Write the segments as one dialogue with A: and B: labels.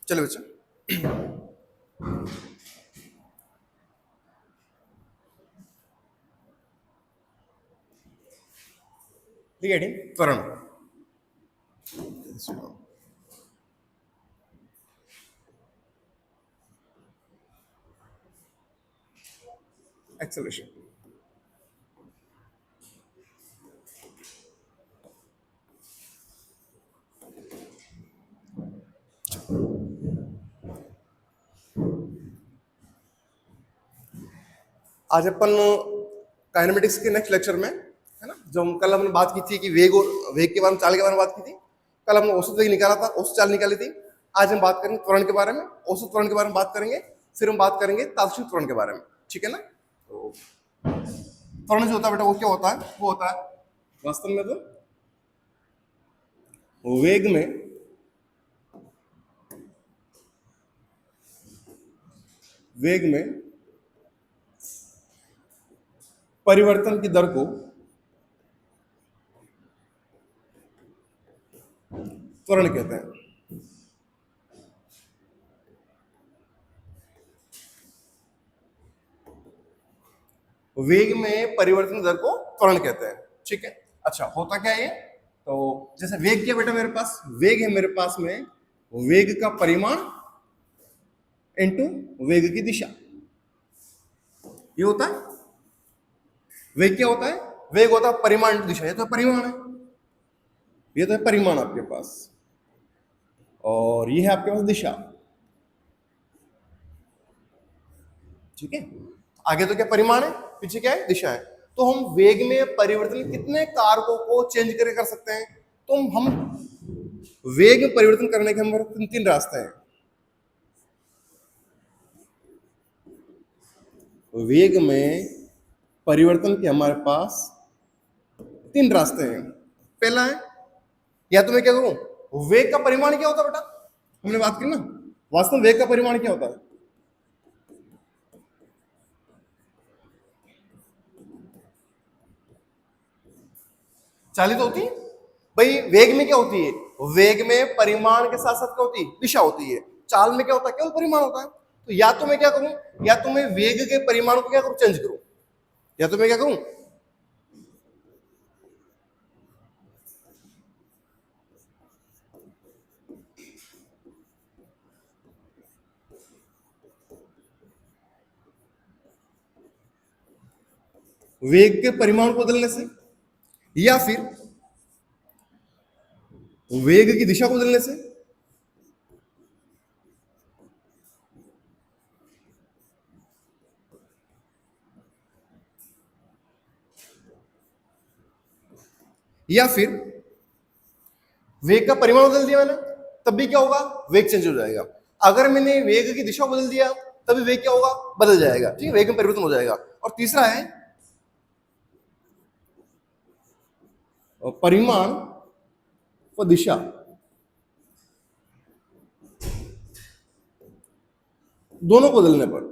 A: चलो बच्चों, रिगार्डिंग त्वरण, एक्सेलरेशन। आज अपन काइनेमेटिक्स के नेक्स्ट लेक्चर में, है ना, जो हम कल हमने बात की थी कि वेग के बारे में, चाल के बारे में बात की थी। कल हमने औसत वेग निकाला था, औसत चाल निकाली थी। आज हम बात करेंगे त्वरण के बारे में, औसत त्वरण के बारे में बात करेंगे। फिर हम बात करेंगे तादृशिक त्वरण के बारे में, ठीक है ना। तो त्वरण जो होता है बेटा, वो क्या होता है? वो होता है वास्तव में तो वेग में परिवर्तन की दर को त्वरण कहते हैं। वेग में परिवर्तन दर को त्वरण कहते हैं, ठीक है। अच्छा, होता क्या है ये? तो जैसे वेग क्या बेटा, मेरे पास वेग है, मेरे पास में वेग का परिमाण इनटू वेग की दिशा, ये होता है। वेग क्या होता है? वेग होता है परिमाण इंटू दिशा। ये तो परिमाण है, ये तो है परिमाण आपके पास, और ये है आपके पास दिशा, ठीक है। आगे तो क्या परिमाण है, पीछे क्या है? दिशा है। तो हम वेग में परिवर्तन कितने कारकों को चेंज करके कर सकते हैं? तो हम वेग में परिवर्तन करने के हमारे तीन तीन रास्ते हैं। वेग में परिवर्तन के हमारे पास तीन रास्ते हैं। पहला है, या तो मैं क्या करूं, वेग का परिमाण क्या होता है बेटा, हमने बात की ना, वास्तव में वेग का परिमाण क्या होता है? चालित होती है भाई। वेग में क्या होती है? वेग में परिमाण के साथ साथ क्या होती है? दिशा होती है। चाल में क्या होता है? केवल परिमाण होता है। तो या तो मैं क्या करूं, या तो मैं वेग के परिमाण को क्या करूं, चेंज करूं, या तो मैं क्या करूं, वेग के परिमाण को बदलने से, या फिर वेग की दिशा को बदलने से, या फिर वेग का परिमाण बदल दिया मैंने, तब भी क्या होगा, वेग चेंज हो जाएगा। अगर मैंने वेग की दिशा को बदल दिया, तभी वेग क्या होगा, बदल जाएगा, ठीक है, वेग में परिवर्तन हो जाएगा। और तीसरा है परिमाण व दिशा, दोनों को बदलने पर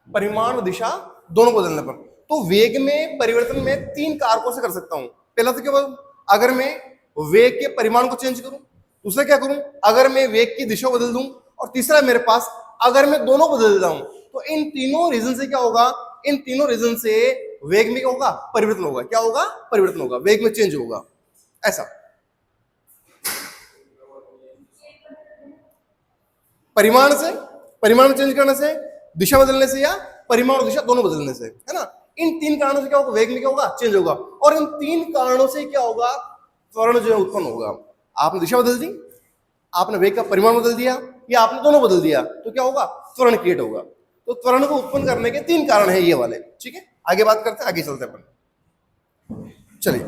A: परिमाण व दिशा दोनों को बदलने पर, तो वेग में परिवर्तन में तीन कारकों से कर सकता हूं। पहला तो क्या, अगर मैं वेग के परिमाण को चेंज करूं। दूसरा क्या करूं, अगर मैं वेग की दिशा बदल दूं। और तीसरा मेरे पास, अगर मैं दोनों बदल देता हूं। तो इन तीनों रीजन से क्या होगा, इन तीनों रीजन से वेग में क्या होगा, परिवर्तन होगा। क्या होगा, परिवर्तन होगा, वेग में चेंज होगा। ऐसा परिमाण से, परिमाण चेंज करने से, दिशा बदलने से, या परिमाण और दिशा दोनों बदलने से, है ना। इन तीन कारणों से क्या होगा, वेग में क्या होगा, चेंज होगा। और इन तीन कारणों से क्या होगा, त्वरण जो है उत्पन्न होगा। आपने दिशा बदल दी, आपने वेग का परिमाण बदल दिया, या आपने दोनों बदल दिया, तो क्या होगा, त्वरण क्रिएट होगा। तो त्वरण को उत्पन्न करने के तीन कारण है ये वाले, ठीक है। आगे बात करते हैं, आगे चलते हैं अपन। चलिए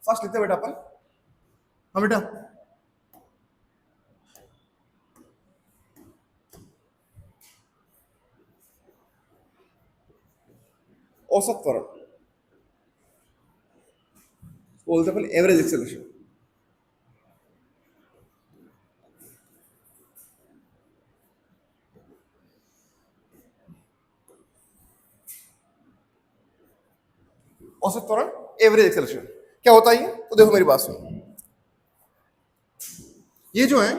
A: फर्स्ट लिखते हैं बेटा अपन। हाँ बेटा, औसत त्वरण बोलते अपन, एवरेज एक्सेलरेशन। औसत त्वरण एवरेज एक्सेलरेशन। क्या होता है ये? तो देखो मेरी बात सुनो, ये जो है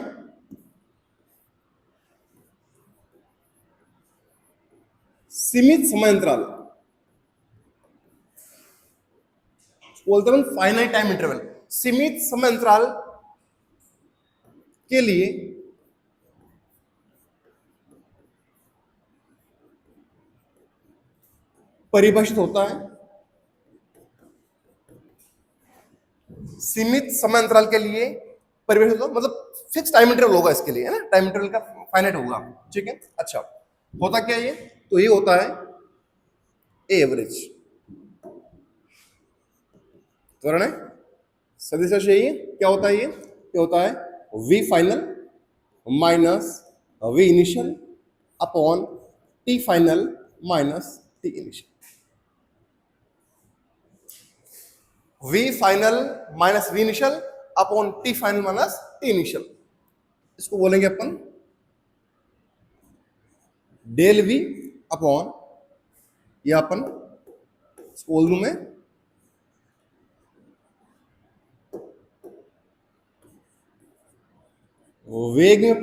A: सीमित समय अंतराल बोलते हैं फाइनाइट टाइम इंटरवल, सीमित समय अंतराल के लिए परिभाषित होता है। सीमित समय अंतराल के लिए परिभाषित होता, मतलब फिक्स टाइम इंटरवल होगा इसके लिए, है ना, टाइम इंटरवल का फाइनाइट होगा, ठीक है। अच्छा, होता क्या ये? तो ये होता है एवरेज त्वरण है सदिश राशि। ये क्या होता है? ये होता है v final minus v initial upon t final minus t initial. v final minus v initial upon t final minus t initial, इसको बोलेंगे अपन डेल v अपॉन, या अपन बोल दूं मैं वेग में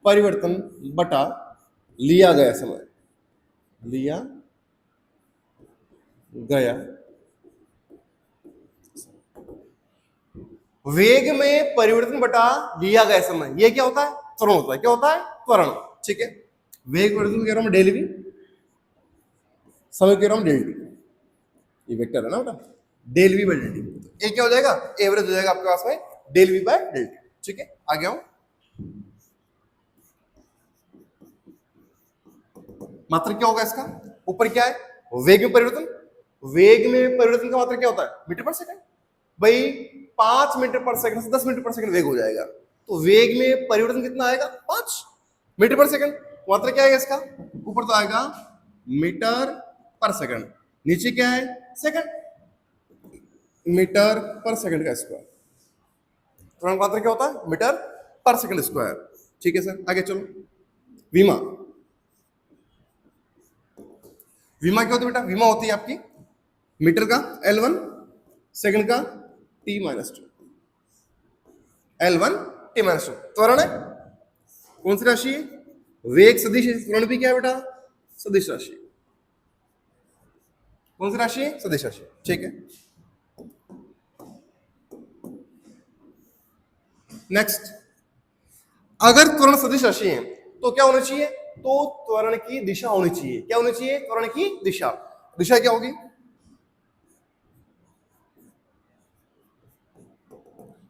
A: परिवर्तन बटा लिया गया समय, लिया गया वेग में परिवर्तन बटा लिया गया समय, ये क्या होता है? त्वरण होता है। क्या होता है? त्वरण, ठीक है। वेग परिवर्तन कह रहा हूं डेल वी, समय कह रहा हूं डेल टी, ये वेक्टर है ना बेटा, del v by del t. ये क्या हो जाएगा? एवरेज हो जाएगा आपके पास में del v by del t, ठीक है। आगे आओ, मात्रक क्या होगा इसका? ऊपर क्या है? वेग में परिवर्तन। वेग में परिवर्तन का मात्रक क्या होता है? मीटर पर सेकंड। भाई 5 मीटर पर सेकंड से 10 मीटर पर सेकंड वेग हो जाएगा, तो वेग में परिवर्तन कितना आएगा? 5 मीटर पर सेकंड। मात्रक क्या आएगा इसका? ऊपर तो आएगा मीटर पर सेकंड, नीचे क्या है? सेकंड, मीटर पर सेकंड का स्क्वायर। तो मात्रक क्या होता है? मीटर पर सेकंड स्क्वायर, ठीक है सर। आगे चलो, विमा। विमा क्या होती है बेटा? विमा होती है आपकी मीटर का L1, सेकंड का T-2, L1 T-2। त्वरण है कौन सी राशि है? वेग सदिश। त्वरण भी क्या है बेटा? सदिश राशि। कौन सी राशि है? सदिश राशि, ठीक है। नेक्स्ट, अगर त्वरण सदिश राशि है तो क्या होना चाहिए? तो त्वरण की दिशा होनी चाहिए। क्या होनी चाहिए? त्वरण की दिशा। दिशा क्या होगी?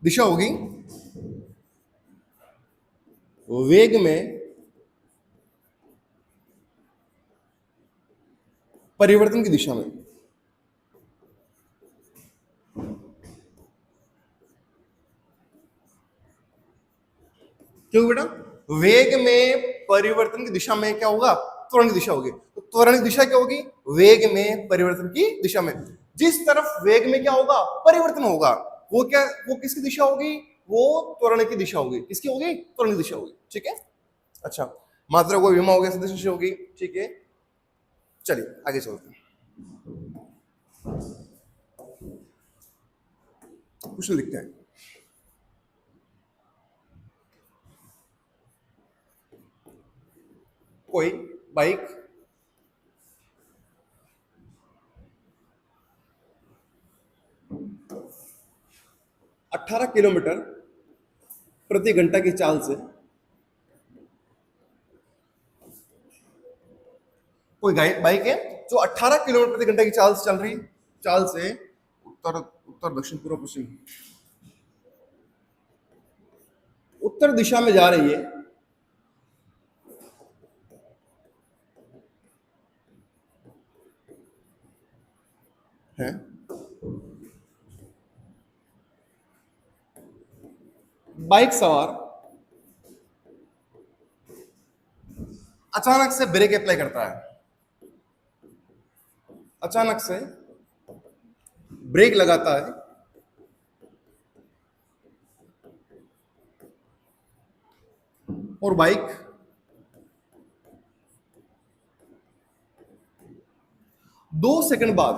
A: दिशा होगी वेग में परिवर्तन की दिशा में। क्यों बेटा? वेग में परिवर्तन की दिशा में क्या होगा? त्वरण की दिशा होगी। तो त्वरण की दिशा क्या होगी? वेग में परिवर्तन की दिशा में। जिस तरफ वेग में क्या होगा? परिवर्तन होगा, वो क्या, वो किसकी दिशा होगी? वो त्वरण की दिशा होगी। किसकी होगी? त्वरण की दिशा होगी, ठीक है। अच्छा, मात्रा को विमा हो गया, सदिश राशि होगी, ठीक है। चलिए आगे चलते हैं, कुछ लिखते हैं। कोई बाइक 18 किलोमीटर प्रति घंटा की चाल से, कोई बाइक है जो 18 किलोमीटर प्रति घंटा की चाल से चल रही, चाल से उत्तर उत्तर दक्षिण पूर्व पश्चिम उत्तर दिशा में जा रही है। बाइक सवार अचानक से ब्रेक अप्लाई करता है, अचानक से ब्रेक लगाता है और बाइक 2 सेकंड बाद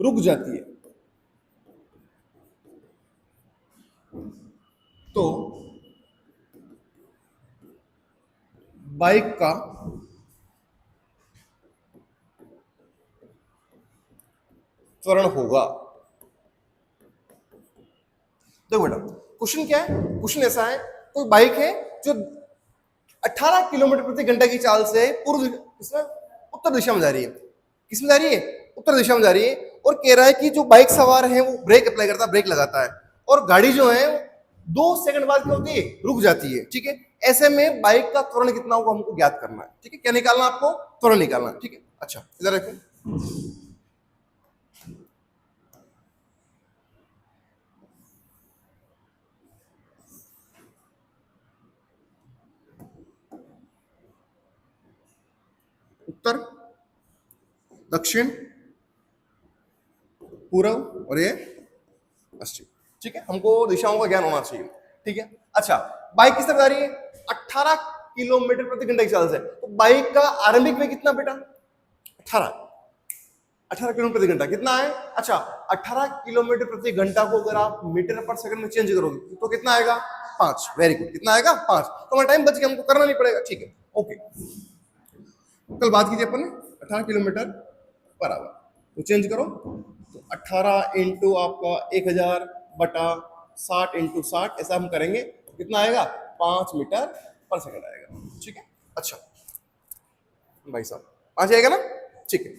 A: रुक जाती है, तो बाइक का त्वरण होगा। देखो बेटा, क्वेश्चन क्या है? क्वेश्चन ऐसा है, कोई बाइक है जो 18 किलोमीटर प्रति घंटा की चाल से उत्तर दिशा में जा रही है। किस में जा रही है? उत्तर दिशा में जा रही है। और कह रहा है कि जो बाइक सवार है वो ब्रेक अप्लाई करता है, ब्रेक लगाता है, और गाड़ी जो है 2 सेकंड बाद क्या होती है? रुक जाती है। ठीक है, ऐसे में बाइक का त्वरण कितना होगा हमको ज्ञात करना है। ठीक है, क्या निकालना आपको? त्वरण निकालना है। ठीक है, अच्छा इधर देखो, उत्तर, दक्षिण, पूर्व और ये पश्चिम। ठीक है, हमको दिशाओं का ज्ञान होना चाहिए। ठीक है, अच्छा बाइक किस तरफ जा रही है? 18 किलोमीटर प्रति घंटा की चाल से। तो बाइक का आरंभिक वेग कितना बेटा? 18 किलोमीटर प्रति घंटा कितना है? अच्छा, 18 किलोमीटर प्रति घंटा को अगर आप मीटर पर सेकंड में चेंज करोगे तो कितना आएगा? 5। वेरी गुड, कितना आएगा? 5। तो हमारा टाइम बच गया, हमको करना नहीं पड़ेगा। ठीक है, ओके। कल बात की थी अपन ने 18 किलोमीटर पर आवर, तो चेंज करो, तो 18 इंटू आपका 1000 बटा 60 इंटू 60, ऐसा हम करेंगे तो कितना आएगा? 5 मीटर पर सेकंड आएगा। ठीक है, अच्छा भाई साहब आ जाएगा ना? ठीक है,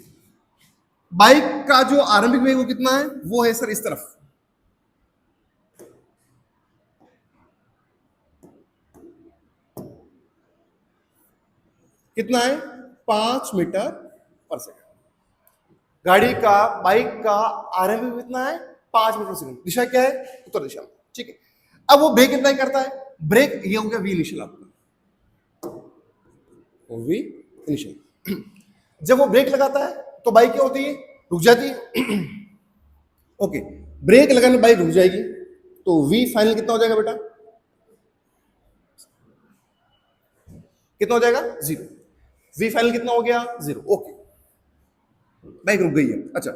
A: बाइक का जो आरंभिक वेग वो कितना है? वो है सर इस तरफ, कितना है? 5 मीटर पर सेकंड। गाड़ी का, बाइक का आरंभिक वेग कितना है? 5 मीटर पर सेकंड। दिशा क्या है? उत्तर दिशा में। ठीक है, अब वो ब्रेक कितना करता है? ब्रेक ये हो गया वी इनिशियल आपका, वी इनिशियल। जब वो ब्रेक लगाता है तो बाइक क्या होती है? रुक जाती है। ओके, ब्रेक लगाने बाइक रुक जाएगी, तो वी फाइनल कितना हो जाएगा बेटा? कितना हो जाएगा? 0। वी फाइनल कितना हो गया? 0। ओके, बाइक रुक गई है। अच्छा,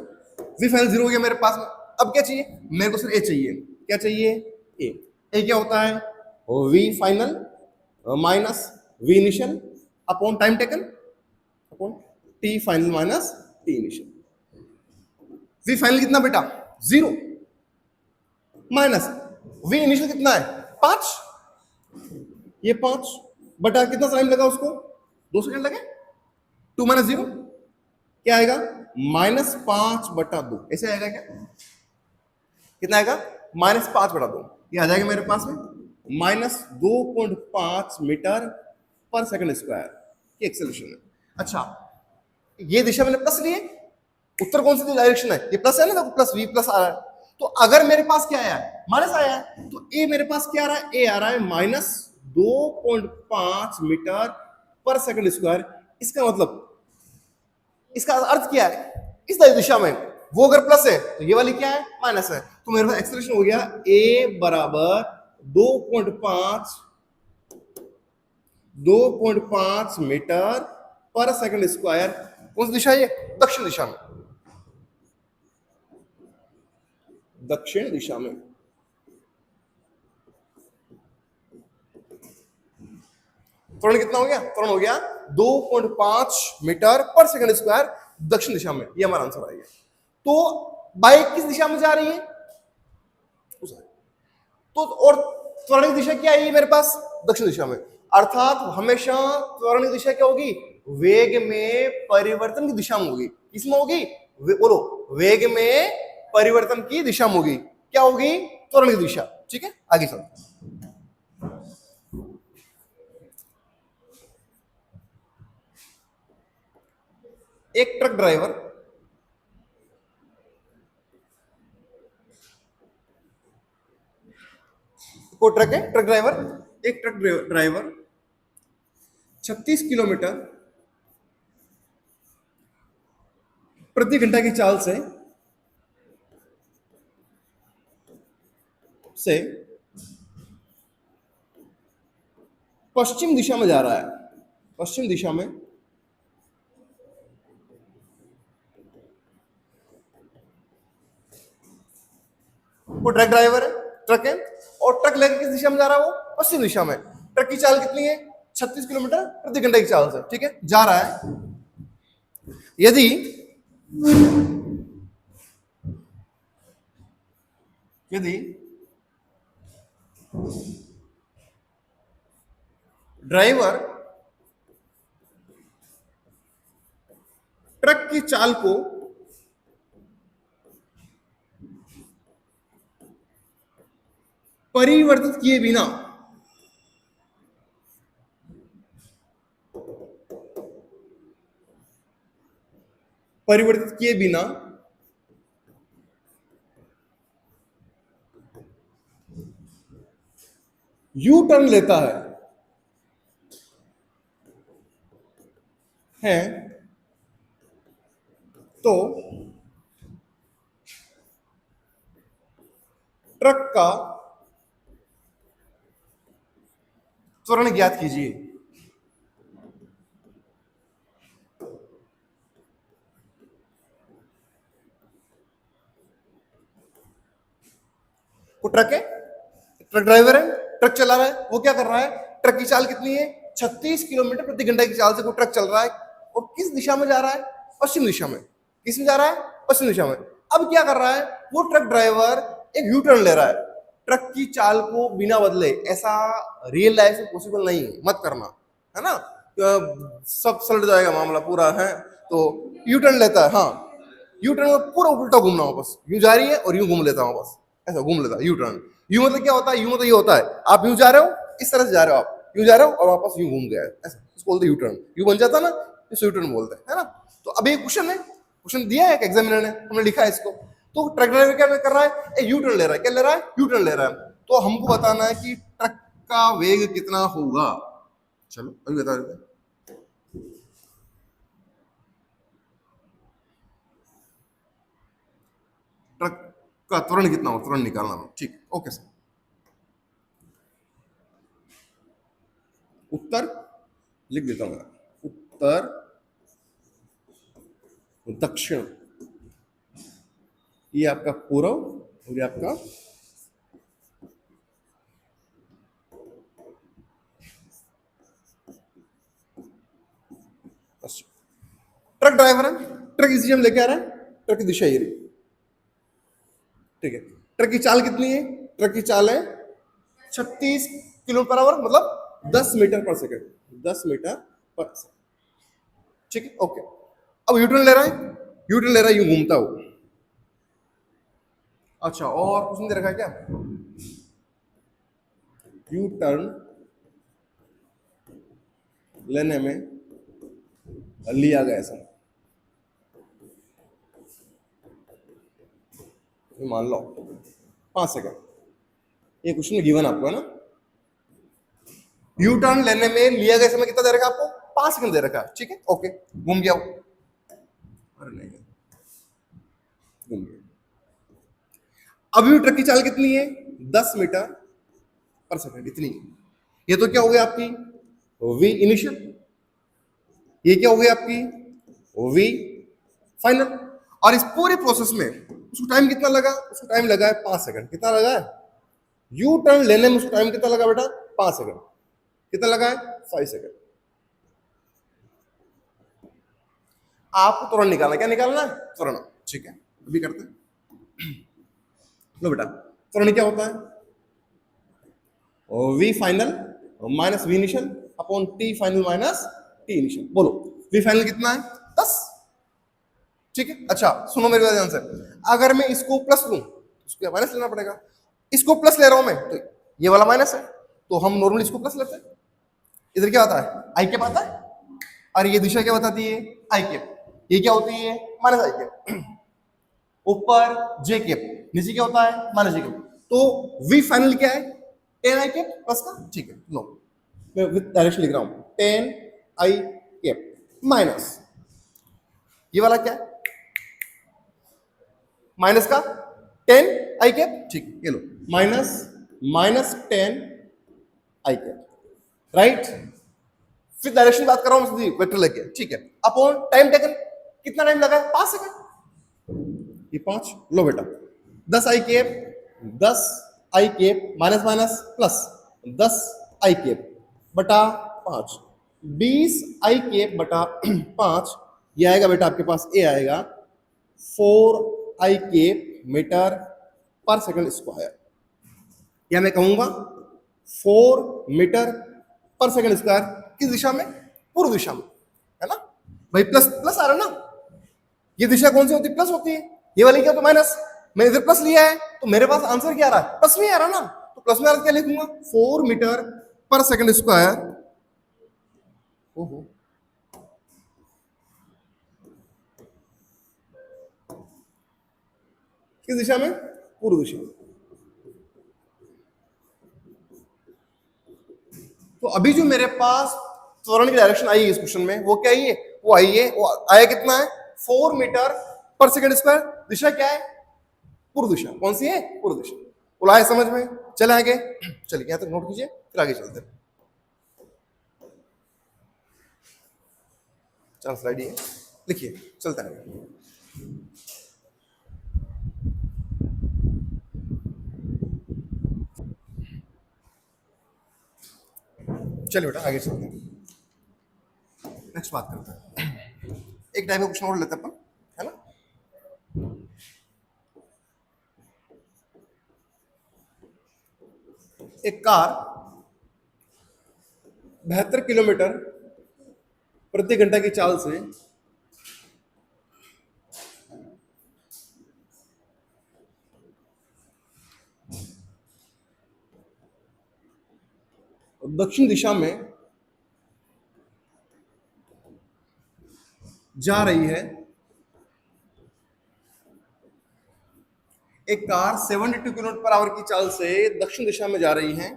A: वी फाइनल 0 हो गया मेरे पास में। अब क्या चाहिए मेरे को? सर ए चाहिए। क्या चाहिए? ए क्या होता है? V final minus v initial upon time taken upon t final minus t initial. V final कितना बेटा? 0 माइनस वी इनिशियल कितना है? 5। ये 5 बटा कितना टाइम लगा उसको? 2 सेकंड लगे। 2 माइनस 0 क्या आएगा? -5/2। ऐसे आएगा क्या? कितना आएगा? -5/2। ये आ जाएगा मेरे पास में -2.5 मीटर पर सेकंड स्क्वायर की एक्सेलरेशन है। अच्छा, ये दिशा मैंने प्लस ली है, उत्तर कौन सी डायरेक्शन है? ये प्लस है ना, तो प्लस वी प्लस आ रहा है। तो अगर मेरे पास क्या आया है? माइनस आया है, तो ए मेरे पास क्या आ रहा है? ए आ रहा है -2.5 मीटर पर सेकंड स्क्वायर। इसका मतलब, इसका अर्थ क्या है? इस दिशा में वो अगर प्लस है तो ये वाली क्या है? माइनस है। तो मेरे पास एक्सेलरेशन हो गया ए बराबर 2.5 मीटर पर सेकंड स्क्वायर। कौन सी दिशा है ये? दक्षिण दिशा में, दक्षिण दिशा में। त्वरण कितना हो गया? त्वरण हो गया 2.5 मीटर पर सेकंड स्क्वायर दक्षिण दिशा में। ये हमारा आंसर आ गया। तो बाइक किस दिशा में जा रही है? तो और त्वरण की दिशा क्या है मेरे पास? दक्षिण दिशा में। अर्थात हमेशा त्वरण की दिशा क्या होगी? वेग में परिवर्तन की दिशा में होगी। किसमें होगी? बोलो, वेग में परिवर्तन की दिशा में होगी। क्या होगी? त्वरण की दिशा। ठीक है, आगे चलते हैं। एक ट्रक ड्राइवर को ट्रक है, ट्रक ड्राइवर, एक ट्रक ड्राइवर 36 किलोमीटर प्रति घंटा की चाल से पश्चिम दिशा में जा रहा है। पश्चिम दिशा में वो ट्रक ड्राइवर है, ट्रक है, और ट्रक लेकर किस दिशा में जा रहा है? वो पश्चिम दिशा में। ट्रक की चाल कितनी है? 36 किलोमीटर प्रति घंटे की चाल से, ठीक है, जा रहा है। यदि यदि ड्राइवर ट्रक की चाल को परिवर्तित किए बिना यू टर्न लेता है तो ट्रक का त्वरण ज्ञात कीजिए। वो ट्रक है, ट्रक ड्राइवर है, ट्रक चला रहा है। वो क्या कर रहा है? ट्रक की चाल कितनी है? 36 किलोमीटर प्रति घंटे की चाल से वो ट्रक चल रहा है, और किस दिशा में जा रहा है? पश्चिम दिशा में। किस में जा रहा है? पश्चिम दिशा में। अब क्या कर रहा है? वो ट्रक ड्राइवर एक यू टर्न ले रहा है ट्रक की चाल को बिना बदले। ऐसा रियल लाइफ में पॉसिबल नहीं है, मत करना, है ना? सब सलट जाएगा मामला पूरा, है तो यू टर्न लेता है। हाँ, यू टर्न में पूरा उल्टा घूमना हो, बस यूं जा रही है और यूं घूम लेता हूँ, बस ऐसा घूम लेता है यू टर्न। यू मतलब क्या होता है? यू मतलब ये होता है आप यूं जा रहे हो, इस तरह से जा रहे हो, आप यूं जा रहे हो और वापस यूं घूम गया, ऐसा इसको बोलते हैं यू टर्न। यू बन जाता ना, इसको यू टर्न बोलते हैं, है ना? तो अभी एक क्वेश्चन है, क्वेश्चन दिया है एक एग्जामिनर ने, हमने लिखा है इसको। तो ट्रक ड्राइवर क्या कर रहा है? यू टर्न ले रहा है। क्या ले रहा है? यू टर्न ले रहा है। तो हमको बताना है कि ट्रक का वेग कितना होगा। चलो अभी बता देते हैं। ट्रक का त्वरण कितना हो, त्वरण निकालना है, ठीक, ओके सर। उत्तर लिख देता हूं मैं, उत्तर दक्षिण, ये आपका पूर्व और ये आपका पश्चिम। ट्रक ड्राइवर है, ट्रक इस दिशा में लेके आ रहा है, ट्रक की दिशा ये रही, ठीक है। ट्रक की चाल कितनी है? ट्रक की चाल है 36 किलोमीटर पर आवर, मतलब 10 मीटर पर सेकंड, 10 मीटर पर सेकंड, ठीक है, ओके। अब यूटर्न ले रहा है, यूटर्न ले रहा है, यूं घूमता हो। अच्छा, और कुछ नहीं दे रखा है क्या? यू टर्न लेने में लिया गया समय, मान लो 5 सेकंड। ये क्वेश्चन गिवन आपको है ना। यू टर्न लेने में लिया गया समय कितना दे रखा है आपको? 5 सेकंड दे रखा है, ठीक है, ओके। घूम गया, अरे नहीं घूम गया। अभी ट्रक की चाल कितनी है? 10 मीटर पर सेकंड, इतनी। ये तो क्या हो गया आपकी वी इनिशियल, ये क्या हो गया आपकी वी फाइनल। और इस पूरे प्रोसेस में उसको टाइम कितना लगा? उसको टाइम लगा है 5 सेकंड। कितना लगा है? यू टर्न लेने में उसको टाइम कितना लगा बेटा? 5 सेकंड। कितना लगा है? 5 सेकंड। आपको त्वरण निकालना, क्या निकालना है? त्वरण, ठीक है, अभी करते हैं। लो बेटा, त्वरण क्या होता है? V final minus v initial upon t final minus t initial. बोलो वी फाइनल कितना है? 10, ठीक है। अच्छा सुनो मेरे ध्यान से, अगर मैं इसको प्लस लूं तो इसको माइनस लेना पड़ेगा। इसको प्लस ले रहा हूं मैं तो ये वाला माइनस है, तो हम नॉर्मली इसको प्लस लेते हैं। इधर क्या होता है? आई कैप आता है, और ये दिशा क्या बताती है? आई कैप। ये क्या होती है? माइनस आई कैप। ऊपर जे कैप, नीचे क्या होता है? माइनस जे कैप। तो वी फाइनल क्या है? 10 आई कैप प्लस का, ठीक है, लो मैं विद डायरेक्शन लिख रहा हूं, 10 आई कैप माइनस ये वाला क्या है? माइनस का 10 आई कैप, ठीक, ये लो माइनस 10 आई कैप, राइट। फिर डायरेक्शन बात कर रहा हूं सीधी वेक्टर लेके, ठीक है। अपॉन टाइम टेकन, कितना टाइम लगा है? 5 सेकंड। ये 5 लो बेटा, 10 i cap, 10 i cap minus minus plus 10 i cap बटा 5, 20 i कैप बटा 5, ये आएगा बेटा आपके पास, ए आएगा 4 i कैप मीटर पर सेकंड स्क्वायर, या मैं कहूंगा 4 मीटर पर सेकंड स्क्वायर। किस दिशा में? पूर्व दिशा में, है ना भाई। प्लस प्लस आ रहा है ना, ये दिशा कौन सी होती है? प्लस होती है। ये वाली क्या तो माइनस, मैंने इधर प्लस लिया है तो मेरे पास आंसर क्या आ रहा है? प्लस में आ रहा ना, तो प्लस में आ रहा क्या लिखूंगा? 4 मीटर पर सेकंड स्क्वायर। ओहो, किस दिशा में? पूर्व दिशा में। तो अभी जो मेरे पास त्वरण की डायरेक्शन आई है इस क्वेश्चन में, वो क्या आई है? वो आई है, वो आया कितना है? 4 मीटर पर सेकंड स्क्वायर। दिशा क्या है? पूर्व दिशा। कौन सी है? पूर्व दिशा। बोला है समझ में? चले आगे, चलिए यहां तक नोट कीजिए, फिर आगे चलते हैं। चल स्लाइड ये लिखिए, चलते हैं। चलिए बेटा आगे चलते हैं, नेक्स्ट बात करते हैं। एक टाइप का क्वेश्चन और लेते हैं अपन, है ना। एक कार 72 किलोमीटर प्रति घंटा की चाल से दक्षिण दिशा में जा रही है। एक कार 72 किलोमीटर पर आवर की चाल से दक्षिण दिशा में जा रही है।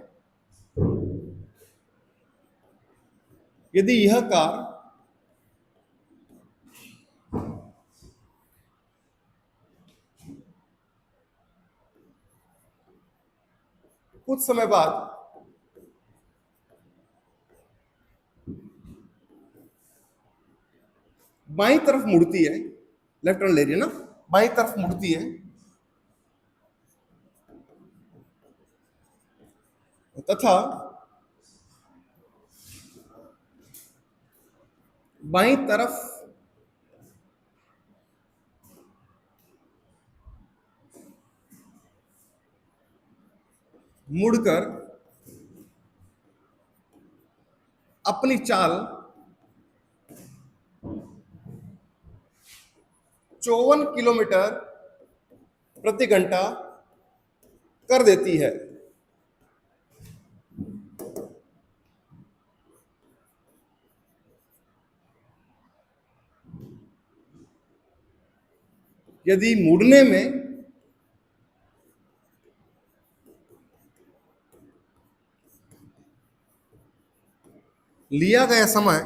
A: यदि यह कार कुछ समय बाद बाईं तरफ मुड़ती है, लेफ्ट टर्न ले रही है ना, बाईं तरफ मुड़ती है तथा बाईं तरफ मुड़कर अपनी चाल 54 किलोमीटर प्रति घंटा कर देती है। यदि मुड़ने में लिया गया समय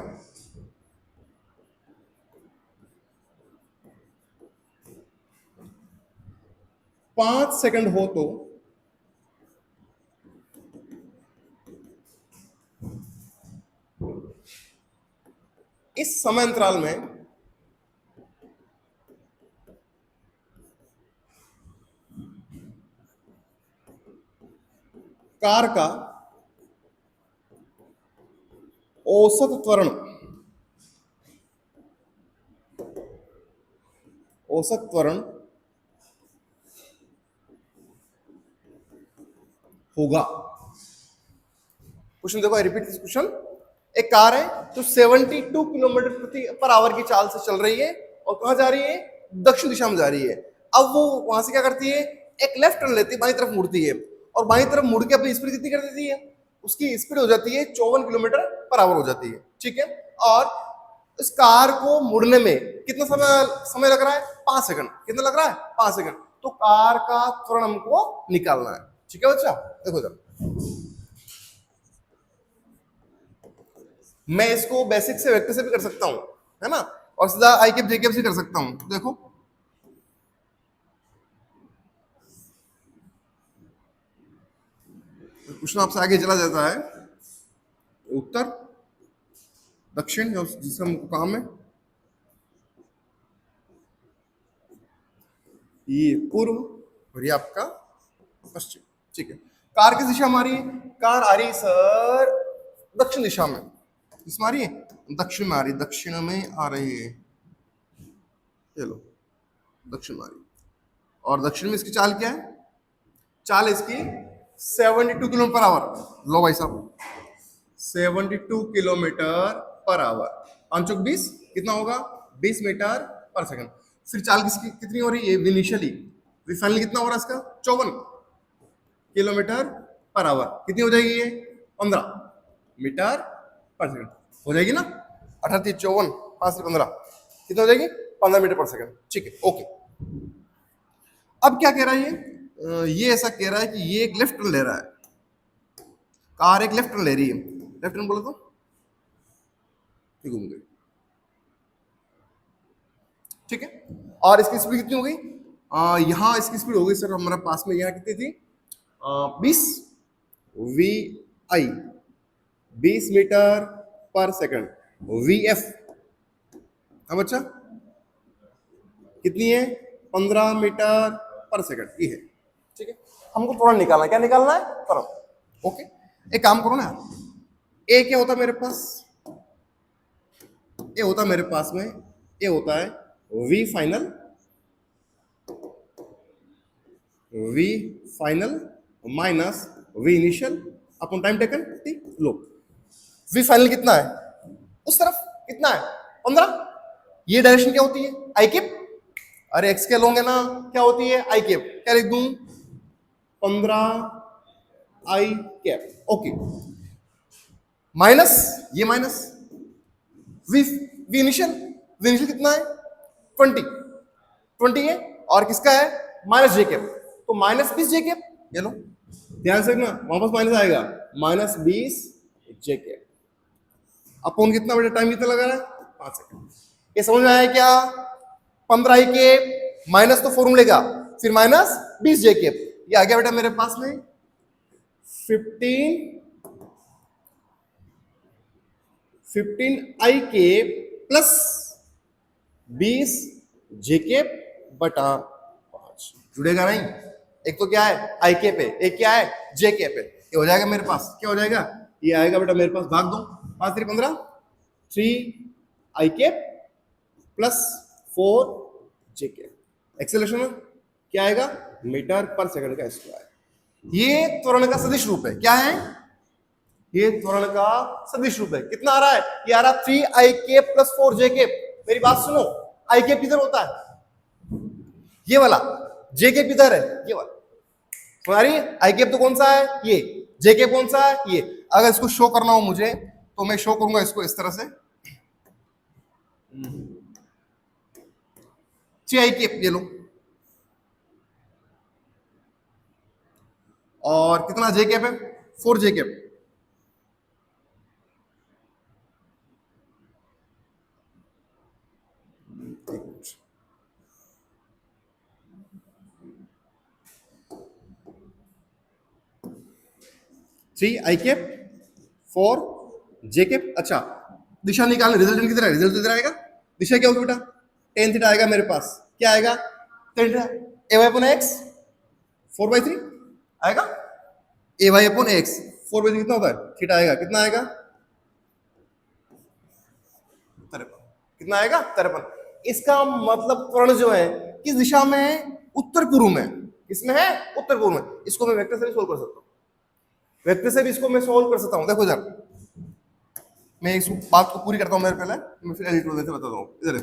A: 5 सेकंड हो तो इस समय अंतराल में कार का औसत त्वरण होगा। क्वेश्चन देखो, आई रिपीट दिस क्वेश्चन। एक कार है जो 72 किलोमीटर प्रति पर आवर की चाल से चल रही है और कहां जा रही है? दक्षिण दिशा में जा रही है। अब वो वहां से क्या करती है? एक लेफ्ट टर्न लेती है, बाईं तरफ मुड़ती है और बाईं तरफ मुड़ के अपनी स्पीड कितनी कर देती है? उसकी स्पीड हो जाती है 54 किलोमीटर पर आवर हो जाती है, ठीक है। और इस कार को मुड़ने में कितना समय लग रहा है? 5 सेकंड। कितना लग रहा है? 5 सेकंड। तो कार का त्वरण हमको निकालना है, ठीक है बच्चा। देखो जरा, मैं इसको बेसिक से वेक्टर से भी कर सकता हूं, है ना, और सीधा आई कैप जे कैप से कर सकता हूं। देखो क्वेश्चन आपसे आगे चला जाता है। उत्तर दक्षिण जिसका हमको काम है, ये पूर्व और ये आपका पश्चिम। ठीक है, कार किस दिशा में आ रही है? कार आ रही है सर दक्षिण दिशा में। किस में आ रही है? दक्षिण में आ रही है, दक्षिण में आ रही है। चलो दक्षिण में आ रही है, और दक्षिण में इसकी चाल क्या है? चाल इसकी 72 किलोमीटर पर आवर। लो भाई साहब, 72 किलोमीटर पर आवर, 5 × 20 कितना होगा? 20 मीटर पर सेकंड। फिर चाल किसकी कितनी हो रही है? इनिशियली फाइनली कितना हो रहा है इसका? 54 किलोमीटर पर आवर। कितनी हो जाएगी ये? 15 मीटर पर सेकंड हो जाएगी ना। 18 × 54 5 से 15 कितना हो जाएगी? 15 मीटर पर सेकंड। ठीक है, ओके। अब क्या कह रहा है ये ऐसा कह रहा है कि ये एक लेफ्ट टर्न ले रहा है, कार एक लेफ्ट टर्न ले रही है। लेफ्ट टर्न बोलो तो घूम गई। ठीक है, और इसकी स्पीड कितनी हो गई? यहाँ इसकी स्पीड हो गई सर हमारे पास में, यहाँ कितनी थी? 20 VI 20 मीटर पर सेकंड। VF अब अच्छा कितनी है? 15 मीटर पर सेकंड ये है। ठीक है, हमको त्वरण निकालना है। क्या निकालना है? त्वरण। ओके, एक काम करो ना, ए क्या होता है मेरे पास? ए होता है मेरे पास में, ए होता है V final minus V initial upon time taken. ठीक, लो V फाइनल कितना है? उस तरफ कितना है? 15। ये डायरेक्शन क्या होती है? आई कैप। अरे एक्स के लोगे ना, क्या होती है? आई कैप। क्या लिख दूं? 15 आई कैप। ओके, माइनस ये minus V initial. V initial कितना है? 20 है, और किसका है? माइनस जे कैप। तो -20 जे कैप। ये लो ध्यान से रखना, वापस माइनस आएगा, -20 जे कैप अपन कितना बेटा टाइम कितना लगा रहा है? 5 सेकंड। ये समझ में आया क्या? 15 आई कैप माइनस तो फॉर्मूले का, फिर -20 जे कैप। ये आ गया बेटा मेरे पास में 15 आई कैप प्लस 20 जे कैप बटा 5। जुड़ेगा नहीं? एक तो क्या है? आई कैप है, एक क्या है? जे कैप है। ये हो जाएगा मेरे पास, क्या हो जाएगा? ये आएगा बेटा मेरे पास, भाग दो, 5 3 15, 3 आई कैप प्लस 4 जे कैप। एक्सेलरेशन क्या आएगा? मीटर पर सेकंड का स्क्वायर। ये त्वरण का सदिश रूप है। क्या है? ये त्वरण का सदिश रूप है। कितना आ रहा है? ये आ रहा 3 आई कैप प्लस 4 जे कैप। मेरी बात सुनो, आई कैप किधर होता है? ये वाला। जे कैप किधर है? ये वाला। समझ रही है? आई कैप तो कौन सा है? ये। जे कैप कौन सा है? ये। अगर इसको शो करना हो मुझे तो मैं शो करूंगा इसको इस तरह से, 6 आई कैप ये लो, और कितना जे कैप है? 4 जे कैप। थ्री आई कैप 4 जे कैप। अच्छा, दिशा निकालना, रिजल्टेंट किधर है? रिजल्ट इधर आएगा। दिशा क्या होगी बेटा? tan थीटा आएगा मेरे पास। क्या आएगा? tan theta a y upon x 4/3 आएगा। a y अपॉन x 4/3 कितना होता है? थीटा आएगा। कितना आएगा? 53। कितना आएगा? 53। इसका मतलब त्वरण जो है किस दिशा में है? उत्तर पूर्व में। किसमें है? उत्तर पूर्व में। इसको मैं वेक्टर से भी सोल्व कर सकता हूँ, वेक्टर से भी इसको मैं सोल्व कर सकता हूँ। देखो जरा, मैं इस बात को पूरी करता हूँ मेरे पहले, मैं फिर एडिट से बताता हूँ। इधर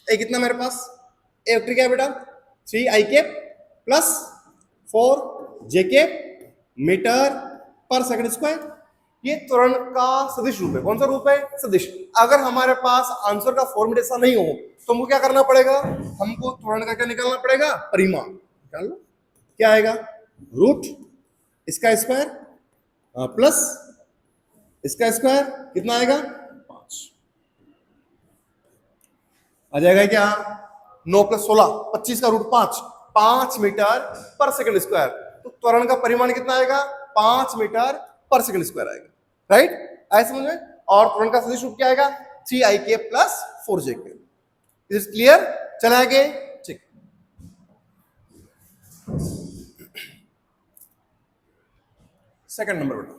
A: ए कितना मेरे पास? ए वेक्टर क्या है बेटा? 3 आई कैप प्लस 4 जे कैप मीटर पर सेकंड स्क्वायर। ये त्वरण का सदिश रूप है। कौन सा रूप है? सदिश। अगर हमारे पास आंसर का फॉर्मेट ऐसा नहीं हो तो हमको क्या करना पड़ेगा? हमको त्वरण का क्या निकालना पड़ेगा? परिमाण निकाल लो। क्या आएगा? रूट इसका स्क्वायर प्लस इसका स्क्वायर। कितना आएगा? 5 आ जाएगा क्या? 9 + 16 25 का रूट 5 मीटर पर सेकंड स्क्वायर। तो त्वरण का परिमाण कितना आएगा? 5 मीटर पर सेकंड स्क्वायर आएगा। राइट? आए समझ में? और त्वरण का सदिश रूप क्या आएगा? 3ik plus 4jk। Is clear? चला आगे, ठीक। सेकंड नंबर बेटा,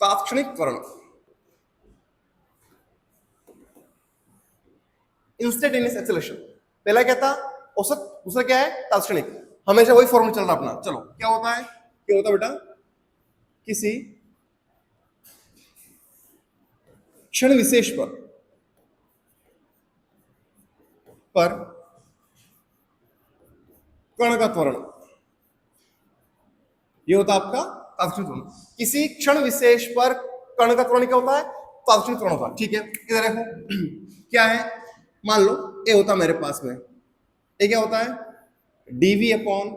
A: तात्क्षणिक त्वरण, इंस्टेंटेनियस एक्सेलरेशन। पहला क्या था? औसत, दूसरा क्या है? तात्क्षणिक। हमेशा वही फॉर्मूला चल रहा अपना। चलो क्या होता है? क्या होता है बेटा? किसी क्षण विशेष पर कण का त्वरण, ये होता है आपका तात्क्षणिक त्वरण। किसी क्षण विशेष पर कण का त्वरण क्या होता है? तात्क्षणिक त्वरण होता है। ठीक है, इधर देखो क्या है, मान लो ए होता मेरे पास में, ए क्या होता है? dv upon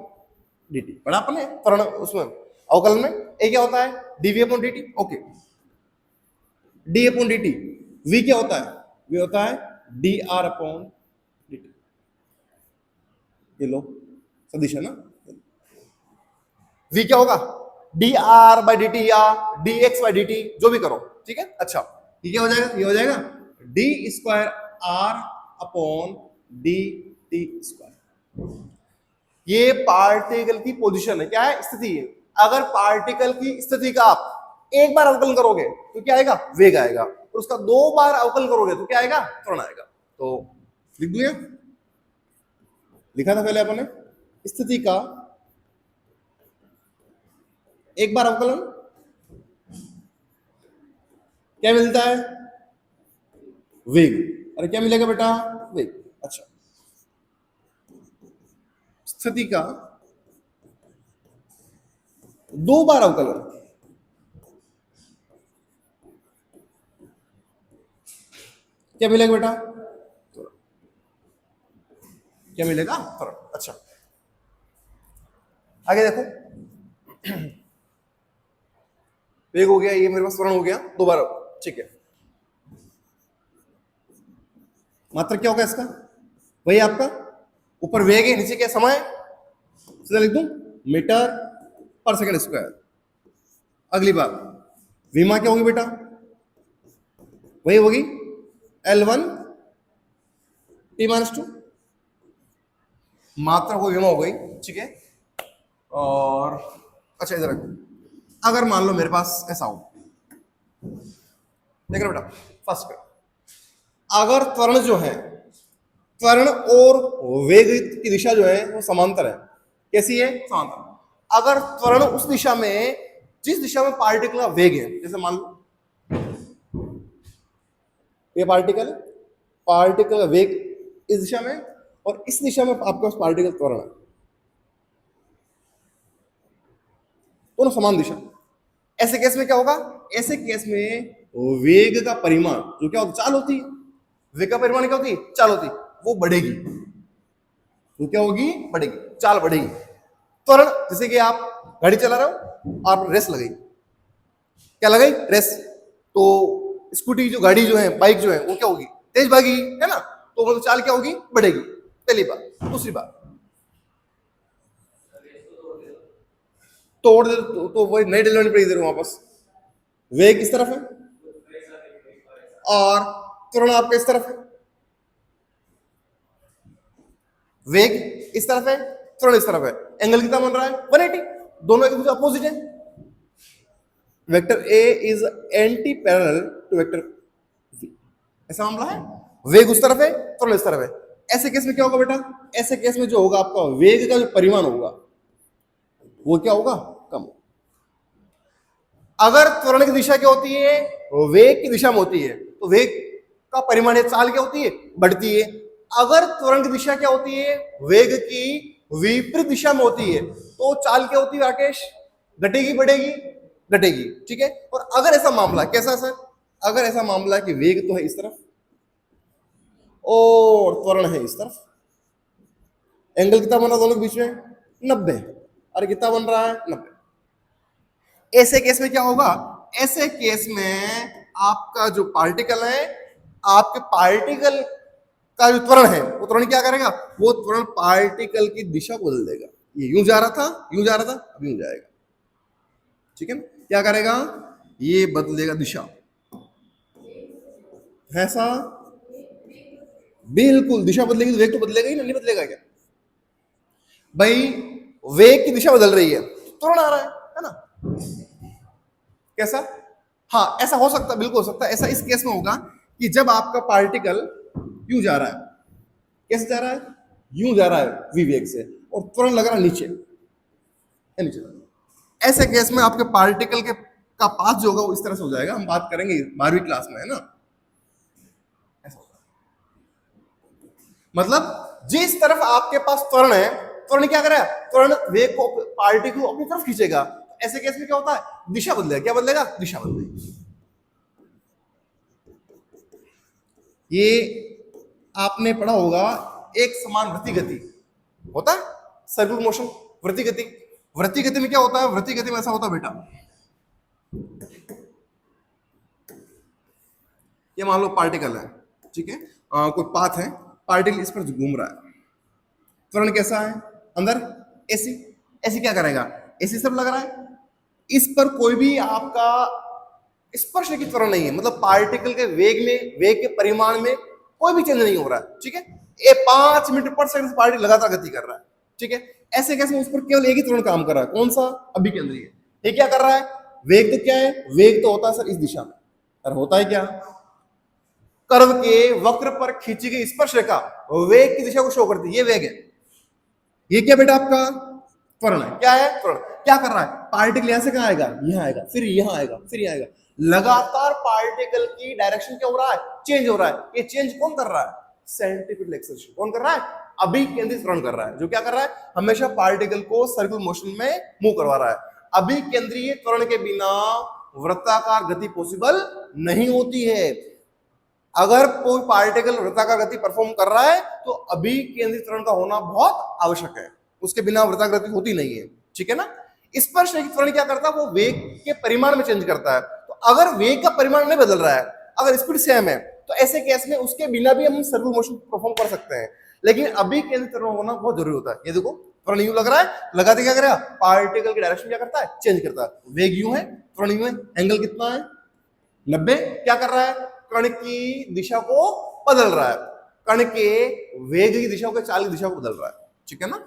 A: dt। पढ़ा आपने त्वरण उसमें अवकलन में, ए क्या होता है? dv upon dt। Okay, d upon dt। v क्या होता है? v होता है dr अपॉन dt। ये लो सदिश है ना, v क्या होगा? dr बाई dt या dx बाई dt, जो भी करो। ठीक है, अच्छा ये क्या हो जाएगा? ये हो जाएगा d square r upon D T square. ये पार्टिकल की पोजीशन है, क्या है? स्थिति है। अगर पार्टिकल की स्थिति का आप एक बार अवकलन करोगे तो क्या आएगा? वेग आएगा। और उसका 2 बार अवकलन करोगे तो क्या आएगा? त्वरण आएगा। तो लिख दूं, लिखा था पहले अपन ने, स्थिति का एक बार अवकलन क्या मिलता है? वेग। अरे क्या मिलेगा बेटा? वेग। अच्छा, स्थिति का 2 बार अवकलन क्या मिलेगा बेटा? क्या मिलेगा? त्वरण। अच्छा, आगे देखो, वेग हो गया, ये मेरे पास त्वरण हो गया 2 बार। ठीक है, मात्रक क्या होगा इसका? वही आपका ऊपर वेग है, नीचे क्या समय? सीधा लिख दूं, मीटर पर सेकंड स्क्वायर। अगली बार विमा क्या होगी बेटा? वही होगी L1 T-2। मात्रा को विमा हो गई। ठीक है, और अच्छा इधर अगर मान लो मेरे पास ऐसा हो, देख रहे बेटा, फर्स्ट अगर त्वरण जो है, त्वरण और वेग की दिशा जो है वो समांतर है। कैसी है? समांतर। अगर त्वरण उस दिशा में, जिस दिशा में पार्टिकल का वेग है, जैसे मान लो ये पार्टिकल का वेग इस दिशा में, और इस दिशा में आपके पास पार्टिकल त्वरण है, दोनों समान दिशा। ऐसे केस में क्या होगा? ऐसे केस में वेग का परिमाण जो क्या होता, चाल होती है, वेग का परिमाण क्या होती है? चाल होती है, वो बढ़ेगी। वो क्या होगी? बढ़ेगी, चाल बढ़ेगी। त्वरण, जैसे कि आप गाड़ी चला रहे हो, आप रेस लगाई, क्या लगाई? रेस। तो स्कूटी जो, गाड़ी जो है, बाइक जो है, वो क्या होगी? तेज भागी, है ना, तो मतलब चाल क्या होगी? बढ़ेगी। पहली बार। दूसरी बार तोड़ दे तो वही नई डेवलपमेंट पर इधर वापस वेग इस तरफ है और त्वरण आपका इस तरफ है। वेग इस तरफ है, त्वरण इस तरफ है। एंगल कितना बन रहा है? 180। दोनों एक दूसरे अपोजिट है। Vector A is anti parallel to vector B, ऐसा मामला है। वेग उस तरफ है, त्वरण इस तरफ है। ऐसे केस में क्या होगा बेटा? ऐसे केस में जो होगा आपका वेग का जो परिमाण होगा वो क्या होगा? कम होगा। अगर त्वरण की दिशा क्या होती है? वेग की दिशा में होती है, तो वेग का परिमाण या चाल क्या होती है? बढ़ती है। अगर त्वरण की दिशा क्या होती है? वेग की विपरीत दिशा में होती है, तो चाल क्या होती है राकेश? घटेगी, बढ़ेगी? घटेगी। ठीक है, और अगर ऐसा मामला, कैसा सर? अगर ऐसा मामला कि वेग तो है इस तरफ और त्वरण है इस तरफ, एंगल कितना बन रहा है दोनों के बीच में? 90। अरे कितना बन रहा है? 90। ऐसे केस में क्या होगा? ऐसे केस में आपका जो पार्टिकल है, आपके पार्टिकल का जो त्वरण है, वो त्वरण क्या करेगा? वो त्वरण पार्टिकल की दिशा बदल देगा। ये यूं जा रहा था, यूं जा रहा था, अब यूं जाएगा। ठीक है ना? क्या करेगा, ये बदलेगा दिशा, ऐसा, बिल्कुल दिशा बदलेगी तो वेग तो बदलेगा ही ना, नहीं बदलेगा क्या भाई, वेग की दिशा बदल रही है, तुरंत आ रहा है ना, कैसा, हाँ ऐसा हो सकता है, बिल्कुल हो सकता है, ऐसा इस केस में होगा कि जब आपका पार्टिकल यूं जा रहा है, कैसे जा रहा है, यूं जा रहा है वी वेग से, और तुरंत लग रहा है नीचे, है नीचे, ऐसे केस में आपके पार्टिकल के का पाथ जो होगा वो इस तरह से हो जाएगा, हम बात करेंगे 12वीं क्लास में, है ना, ऐसा होगा। मतलब जिस तरफ आपके पास त्वरण है, त्वरण क्या करेगा, त्वरण वेग को, पार्टिकल को अपनी तरफ खींचेगा, ऐसे केस में क्या होता है, दिशा बदलेगा, क्या बदलेगा, दिशा बदलेगी। ये आपने पढ़ा होगा, एक समान वृत्ति गति होता है, सर्कुलर मोशन, वृत्ति गति, वृत्ति गति में क्या होता है, वृत्ति गति में ऐसा होता है बेटा, ये मान लो पार्टिकल है, ठीक है, कोई पाथ है, पार्टिकल इस पर घूम रहा है, त्वरण कैसा है, अंदर एसी, एसी क्या करेगा, एसी सब लग रहा है, इस पर कोई भी आपका स्पर्श की त्वरण नहीं है, मतलब पार्टिकल के वेग में, वेग के परिमाण में कोई भी चेंज नहीं हो रहा है, ठीक है, ये 5 मीटर पर सेकंड से पार्टिकल लगातार गति कर रहा है, ठीक है, ऐसे कैसे उस पर केवल एक ही त्वरण काम कर रहा है, कौन सा, अभिकेंद्रीय, ये क्या कर रहा है, वेग तो क्या है, वेग तो होता है सर इस दिशा में, और होता है क्या, कर्व के वक्र पर खींची गई स्पर्श रेखा वेग की दिशा को शो करती है, ये वेग है, ये क्या बेटा आपका त्वरण है, क्या है त्वरण, क्या कर रहा है, पार्टिकल यहां से कहां आएगा, यहां आएगा, फिर यहां आएगा, फिर यहां आएगा, लगातार पार्टिकल की डायरेक्शन क्या हो रहा है, चेंज हो रहा है, ये चेंज कौन कर रहा है, सेंट्रीपिटल एक्सेलरेशन, कौन कर रहा है, अभी केंद्रित त्वरण कर रहा है, जो क्या कर रहा है, हमेशा पार्टिकल को सर्कुलर मोशन में मूव करवा रहा है, अभी केंद्रीय त्वरण के बिना वृत्ताकार गति पॉसिबल नहीं होती है, अगर कोई पार्टिकल वृत्ताकार गति परफॉर्म कर रहा है तो अभी केंद्रित त्वरण का होना बहुत आवश्यक है, उसके बिना वृत्ताकार गति होती नहीं है, ठीक है ना, स्पर्श रहित त्वरण क्या करता है, वो वेग के परिमाण में चेंज करता है, तो अगर वेग का परिमाण नहीं बदल रहा है, अगर स्पीड सेम है, तो ऐसे केस में उसके बिना भी हम सर्कुलर मोशन परफॉर्म कर सकते हैं, लेकिन अभी केंद्रित त्वरण होना बहुत जरूरी होता है, ये देखो त्वरण यूं लग रहा है, लगाते क्या करेगा, पार्टिकल की डायरेक्शन क्या करता है, चेंज करता है, वेग यूं है, त्वरण यूं है, एंगल कितना है 90, क्या कर रहा है, कण की दिशा को बदल रहा है, कण के वेग की दिशा को, चाल की दिशा को बदल रहा है, ठीक है ना,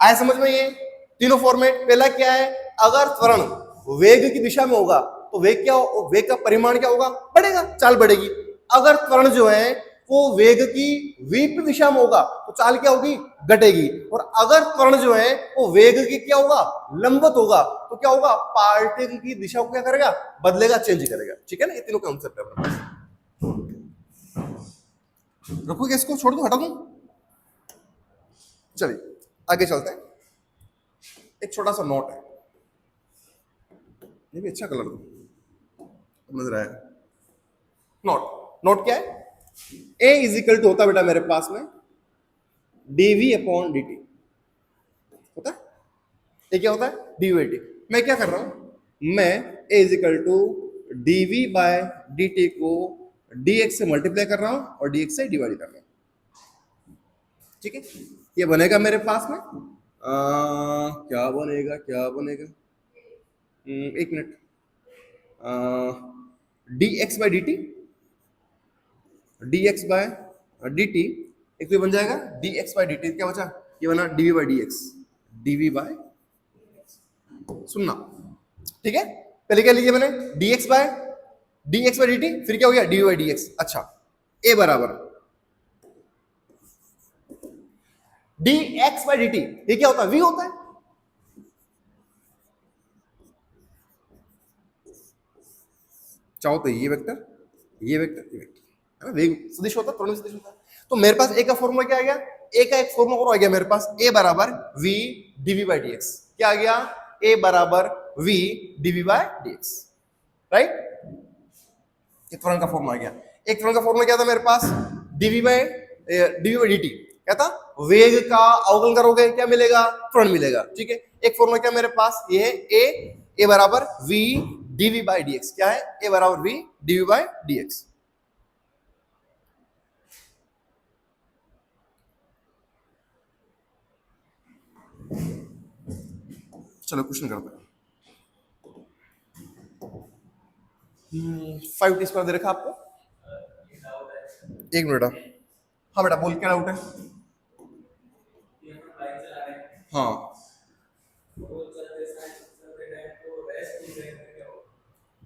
A: आया समझ में, ये तीनों फॉर्मेट, पहला क्या है, अगर त्वरण वेग की दिशा में होगा तो वेग क्या हो, वेग का परिमाण क्या होगा, बढ़ेगा, चाल बढ़ेगी, अगर त्वरण जो है वो वेग की विपरीत दिशा में होगा तो चाल क्या होगी, घटेगी, और अगर त्वरण जो है वो वेग की क्या होगा, लंबवत होगा, तो क्या होगा, पार्टिकल की दिशा को क्या करेगा, बदलेगा, चेंज करेगा, ठीक है ना, ये तीनों कॉन्सेप्ट है अपने पास, रखोगे इसको, छोड़ दो, हटा दूं, चलिए आगे चलते हैं, एक छोटा सा नोट है, ये भी अच्छा कलर दो, नजर आएगा, नोट, नोट क्या है, ए इज इक्वल टू होता है बेटा मेरे पास में डीवी अपॉन डी टी, होता है, ये क्या होता है, डीवी बाई टी, मैं क्या कर रहा हूं, मैं a is equal to dv by d t को dx से मल्टीप्लाई कर रहा हूं और dx से डिवाइड कर रहा हूं, ठीक है, ये बनेगा मेरे पास में क्या बनेगा, क्या बनेगा, एक minute, dx by d t, dx by d t, एक तो बन जाएगा dx बाय डी टी, क्या बचा, ये बना dv by dx, dv by, सुनना, ठीक है, पहले क्या लीजिए मैंने, dx बाय डी टी, फिर क्या हो गया, dv बाय dx, अच्छा, a बराबर dx बाय डी टी, ये क्या होता है, v होता है, चाहो तो ये वेक्टर, ये वेक्टर, ये वेक्टर, है ना, वेग सदिश होता है, त्वरण सदिश होता है, तो मेरे पास ए का फॉर्मूला क्या आ गया, ए का एक फॉर्मूला और आ गया मेरे पास, ए बराबर v dv बाय dx, क्या आ गया, ए बराबर v dv by dx, right, ये त्वरण का फॉर्मूला आ गया, एक त्वरण का फॉर्मूला क्या था मेरे पास, dv बाय dt, क्या था, वेग का अवकलन करोगे क्या मिलेगा, त्वरण मिलेगा, ठीक है, एक फॉर्मूला क्या मेरे पास, ये है ए बराबर v dv बाय dx, क्या है, ए बराबर v dv बाय dx, चलो क्वेश्चन करते हैं, 5 टी स्क्वायर दे रखा आपको। एक मिनट। हाँ बेटा बोल, क्या डाउट है? हाँ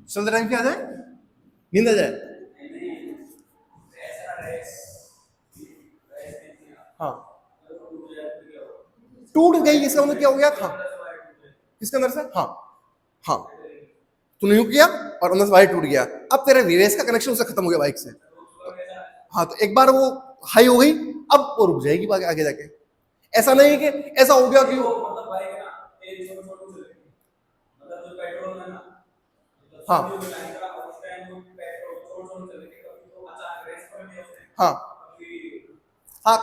A: चलते टाइम क्या आ जाए? नींद आ जाए? हाँ टूट गई, इसका मतलब क्या हो गया? हाँ किसके अंदर से? हाँ हाँ तूने यूं किया और अंदर से वायर टूट गया, अब तेरे रेस का कनेक्शन उससे खत्म हो गया बाइक से। हाँ तो एक बार वो हाई हो गई, अब वो रुक जाएगी आगे आगे जाके। ऐसा नहीं कि ऐसा हो गया कि हाँ हाँ हाँ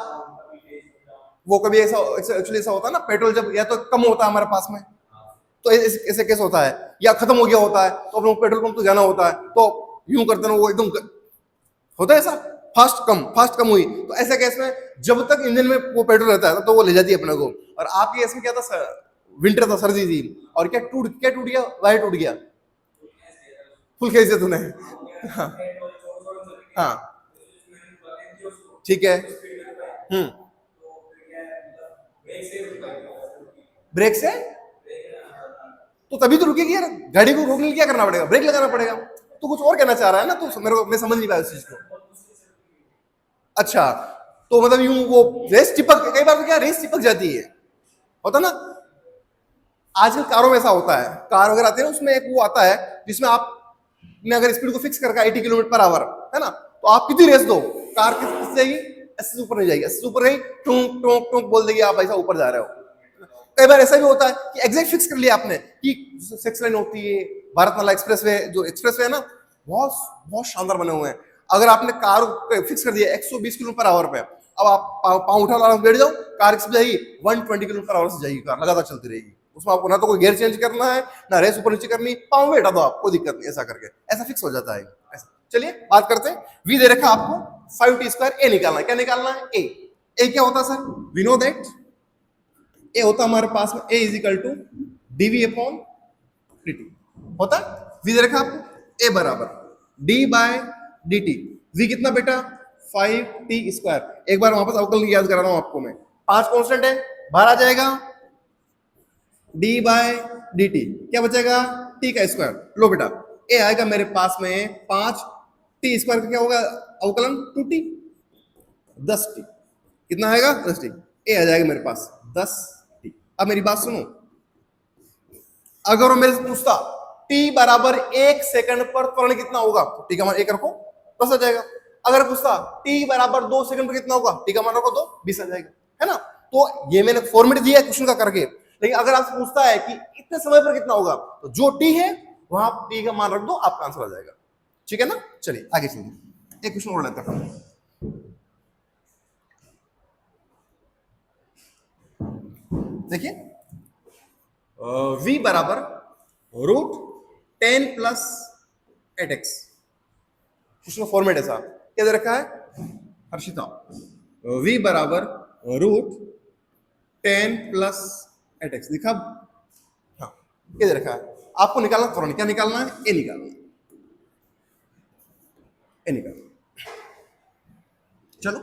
A: वो कभी ऐसा एक्चुअली ऐसा होता है ना, पेट्रोल जब या तो कम होता है हमारे पास में, तो ऐसे केस होता है, या खत्म हो गया होता है तो अपने पेट्रोल पंप तो जाना होता है, तो यूं करते ना वो एकदम होता है ऐसा, फास्ट कम हुई, तो ऐसे केस में जब तक इंजन में वो पेट्रोल रहता है तो वो ले जाती है अपने को। और आपके केस में क्या था, विंटर था, सर्दी थी, और क्या टूट गया, वायर टूट गया, फुल खींच दिया तूने। हाँ हाँ ठीक है। ब्रेक से तो तभी तो रुकेगी यार, गाड़ी को रोकने के लिए क्या करना पड़ेगा? ब्रेक लगाना पड़ेगा। तो कुछ और कहना चाह रहा है ना, तो मेरे को मैं समझ नहीं पाया उस चीज को। अच्छा तो मतलब यूं वो रेस चिपक, कई बार तो क्या रेस चिपक जाती है, होता ना। आजकल कारों में ऐसा होता है, कार वगैरह आती है ना, उसमें एक वो आता है जिसमें आप ने अगर स्पीड को फिक्स करके 80 किलोमीटर पर आवर है ना, तो आप कितनी रेस दो, कार किस जाएगी? 80 से ऊपर नहीं जाएगी, 80 से ऊपर गई टूंक टूंक टूंक बोल देगी, आप ऐसा ऊपर जा रहे हो। कई बार ऐसा भी होता है कि एग्जैक्ट फिक्स कर लिया आपने कि 6 लाइन होती है, भारतमाला एक्सप्रेस वे, जो एक्सप्रेस वे है ना, बहुत बहुत शानदार बने हुए हैं। अगर आपने कार फिक्स कर दिया 120 किलोमीटर पर आवर पे, अब आप पाँव उठा आराम बैठ जाओ, कार किस पे जाएगी? 120 किलोमीटर पर आवर से जाएगी, कार लगातार चलती रहेगी। उसमें आपको ना तो कोई गियर चेंज करना है, ना रेस ऊपर नीचे करनी, पाँव बैठा दो आप, कोई दिक्कत नहीं, ऐसा करके ऐसा फिक्स हो जाता है ऐसा। चलिए बात करते हैं, वी दे रखा आपको 5 टी स्क्वायर, ए निकालना है। क्या निकालना है? ए क्या होता है sir? V know that a होता हमारे पास में, a is equal to dv upon dt होता है। वी दे रखा आपको, ए बराबर d by d t. V कितना बेटा? 5 टी स्क्वायर। एक बार वापस अवकलन याद करा रहा हूं आपको मैं, 5 कांस्टेंट है, बाहर आ जाएगा डी बाय डी टी, क्या बचेगा? टी का स्क्वायर। लो बेटा ए आएगा मेरे पास में 5 टी स्क्वायर का क्या होगा अवकलन? 2t, 10t। कितना आएगा? 10t। ए आ जाएगा मेरे पास 10t। अब मेरी बात सुनो, अगर वो मेरे से पूछता t बराबर 1 सेकंड पर त्वरण कितना होगा, तो t का मान 1 रखो, 10 आ जाएगा। अगर पूछता t बराबर 2 सेकंड पर कितना होगा, t का मान रखो 2, 20 आ जाएगा, है ना। तो ये मैंने फॉर्मेट दिया है क्वेश्चन का करके, लेकिन अगर आपसे पूछता है कि इतने समय पर कितना होगा, तो जो t है वहां t का मान रख दो, आपका आंसर आ जाएगा। ठीक है ना। चलिए आगे चलिए, एक क्वेश्चन और लेते हैं। देखिए v बराबर root 10 plus 8x, question format ऐसा क्या दे रखा है हर्षिता? v बराबर रूट 10 प्लस 8x दिखा? हाँ क्या दे रखा है आपको? निकालना त्वरण, क्या निकालना है? ए निकालना है, ए निकालना। चलो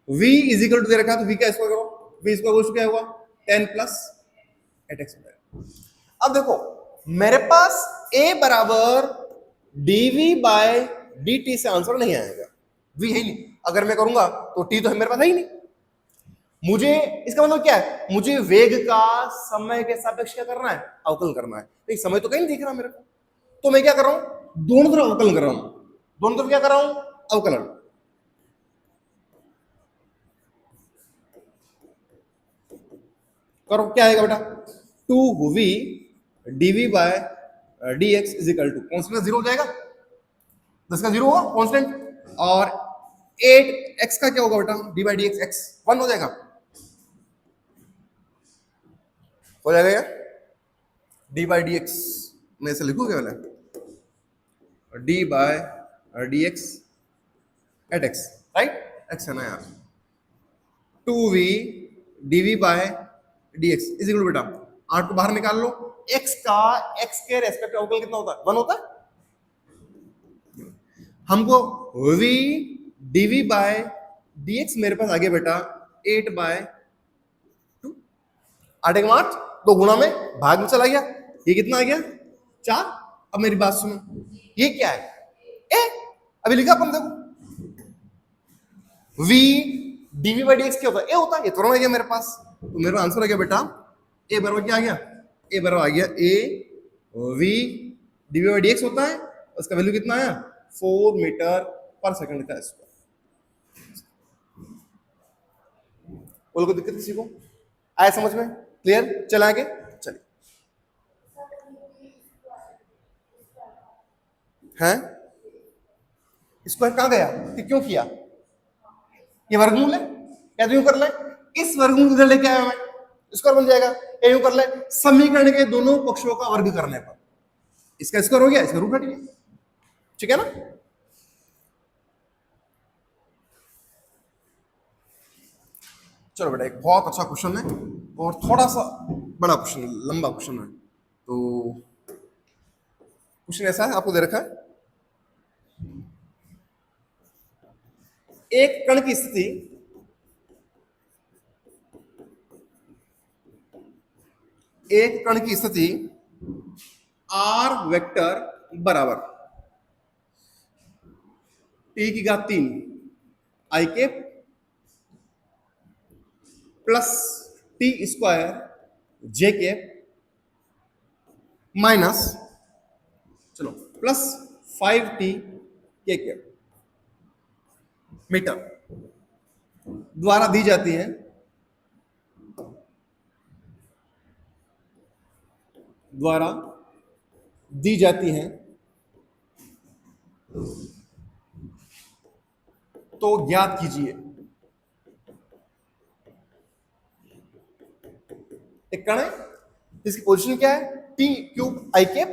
A: v इज इक्वल टू दे रखा है, तो v का स्क्वायर करो, v स्क्वायर क्या हुआ? 10 प्लस 8x। अब देखो मेरे पास a बराबर dv बाय dt से आंसर नहीं आएगा, v है ही नहीं। अगर मैं करूंगा तो t तो है मेरे पास है ही नहीं। मुझे इसका मतलब क्या है? मुझे वेग का समय के सापेक्ष क्या करना है? अवकलन करना है। नहीं समय तो कहीं नहीं दिख रहा मेरे को, तो मैं क्या कर रहा हूं? दोनों तरफ अवकलन कर रहा हूं। दोनों तरफ क्या कर रहा हूं? अवकलन। करो, क्या आएगा बेटा? 2v dv by dx is equal to, constant 0 हो जाएगा, 10 का 0 होगा कॉन्स्टेंट, और 8x का क्या होगा बेटा? d बाई dx, x 1 हो जाएगा, हो जाएगा यार। d बाई dx मैं इसे लिखूं क्या पहले? d by dx at x, right? x है ना यार। 2v dv by dx is equal बेटा 8 को बाहर निकाल लो, x का x के रेस्पेक्ट अवकलन कितना होता है? 1 होता है। हमको v dv बाय dx मेरे पास आ गया बेटा 8/2। 8 के 8 2 गुणा में भाग में चला गया, ये कितना आ गया 4। अब मेरी बात सुनो, ये क्या है ए, अभी लिखा अपन देखो v dv बाई dx क्या होता है, ए होता है, ये तुरंत आ गया मेरे पास। तो मेरा आंसर आ गया बेटा ए बराबर क्या आ गया, ए बराबर आ गया ए v dv बाई dx होता है, उसका वैल्यू कितना आया 4 मीटर पर सेकंड का स्क्वायर। बोलो कोई दिक्कत किसी को, आया समझ में, क्लियर? चला आगे, चलिए हैं स्क्वायर कहां गया कि क्यों किया, ये वर्गमूल है, या तो यूं कर ले, इस वर्गमूल इधर लेके आया मैं, स्क्वायर बन जाएगा, या यूं कर ले समीकरण के दोनों पक्षों का वर्ग करने पर इसका स्क्वायर हो गया, इसका रूट हट गया, ठीक है ना। चलो बेटा एक बहुत अच्छा क्वेश्चन है और थोड़ा सा बड़ा क्वेश्चन है, लंबा क्वेश्चन है। तो क्वेश्चन ऐसा है, आपको दे रखा है एक कण की स्थिति r वेक्टर बराबर t की घात 3 i के प्लस टी स्क्वायर जे के माइनस चलो प्लस 5t के मीटर द्वारा दी जाती है, तो ज्ञात कीजिए। एक कण है जिसकी पोजीशन क्या है t cube i cap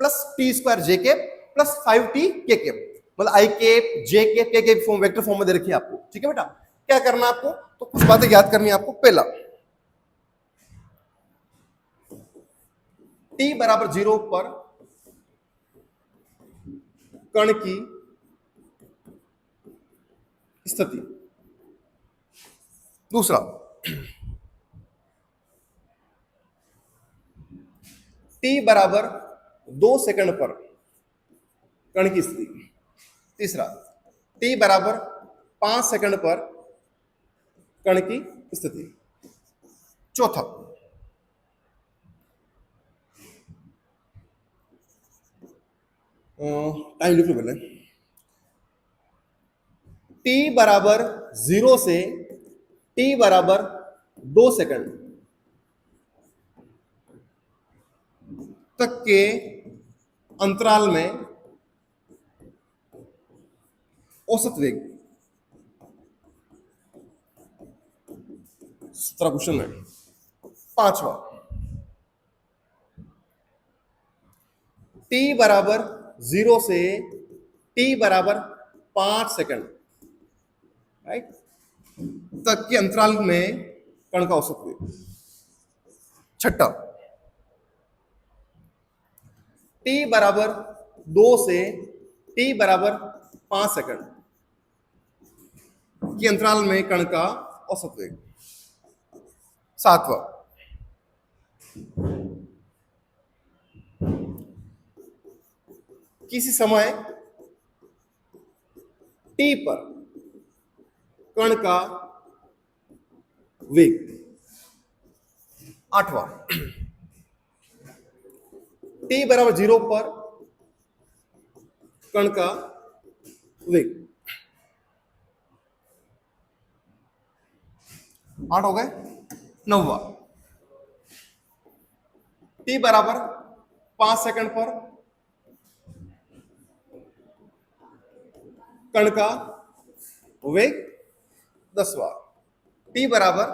A: plus t square j cap plus 5t k cap, मतलब i cap j cap k cap form vector form में दे रखी है आपको, ठीक है बेटा। क्या करना है आपको, तो कुछ बातें याद करनी है आपको। पहला t बराबर 0 पर कण की स्थिति। दूसरा t बराबर 2 सेकंड पर कण की स्थिति। तीसरा t बराबर 5 सेकंड पर कण की स्थिति। चौथा टाइम लिख लो पहले, t बराबर 0 से t बराबर 2 सेकंड तक के अंतराल में औसत वेग। 17 क्वेश्चन है। पांचवा t बराबर 0 से t बराबर 5 सेकंड राइट तक के अंतराल में कण का औसत वेग। छठा t बराबर 2 से t बराबर 5 सेकंड के अंतराल में कण का औसत वेग। सातवां किसी समय t पर कण का वेग। आठवां t बराबर 0 पर कण का वेग। 8 हो गए। नौवां t बराबर 5 सेकंड पर कण का वेग। 10वां t बराबर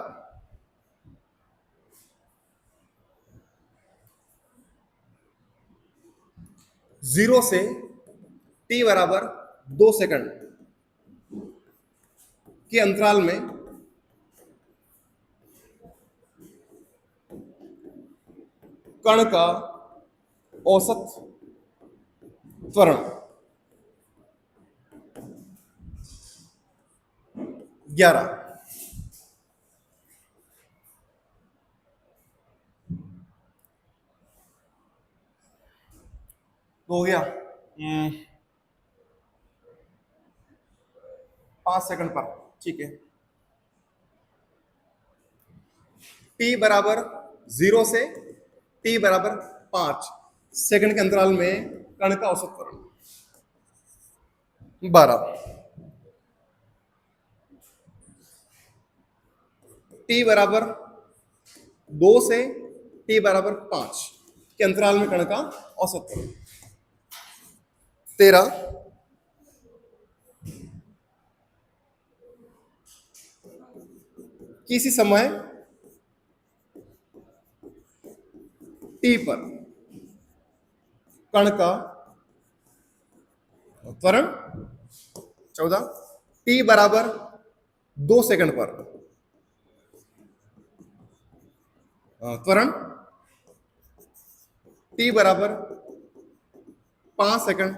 A: 0 से t बराबर 2 सेकंड के अंतराल में कण का औसत त्वरण। 11 हो गया 5 सेकंड पर, ठीक है। t बराबर 0 से t बराबर 5 सेकंड के अंतराल में कण का औसत त्वरण 12, t बराबर 2 से t बराबर 5 के अंतराल में कण का औसत त्वरण 13, किसी समय t पर कण का त्वरण 14, t बराबर 2 सेकंड पर त्वरण t बराबर 5 सेकंड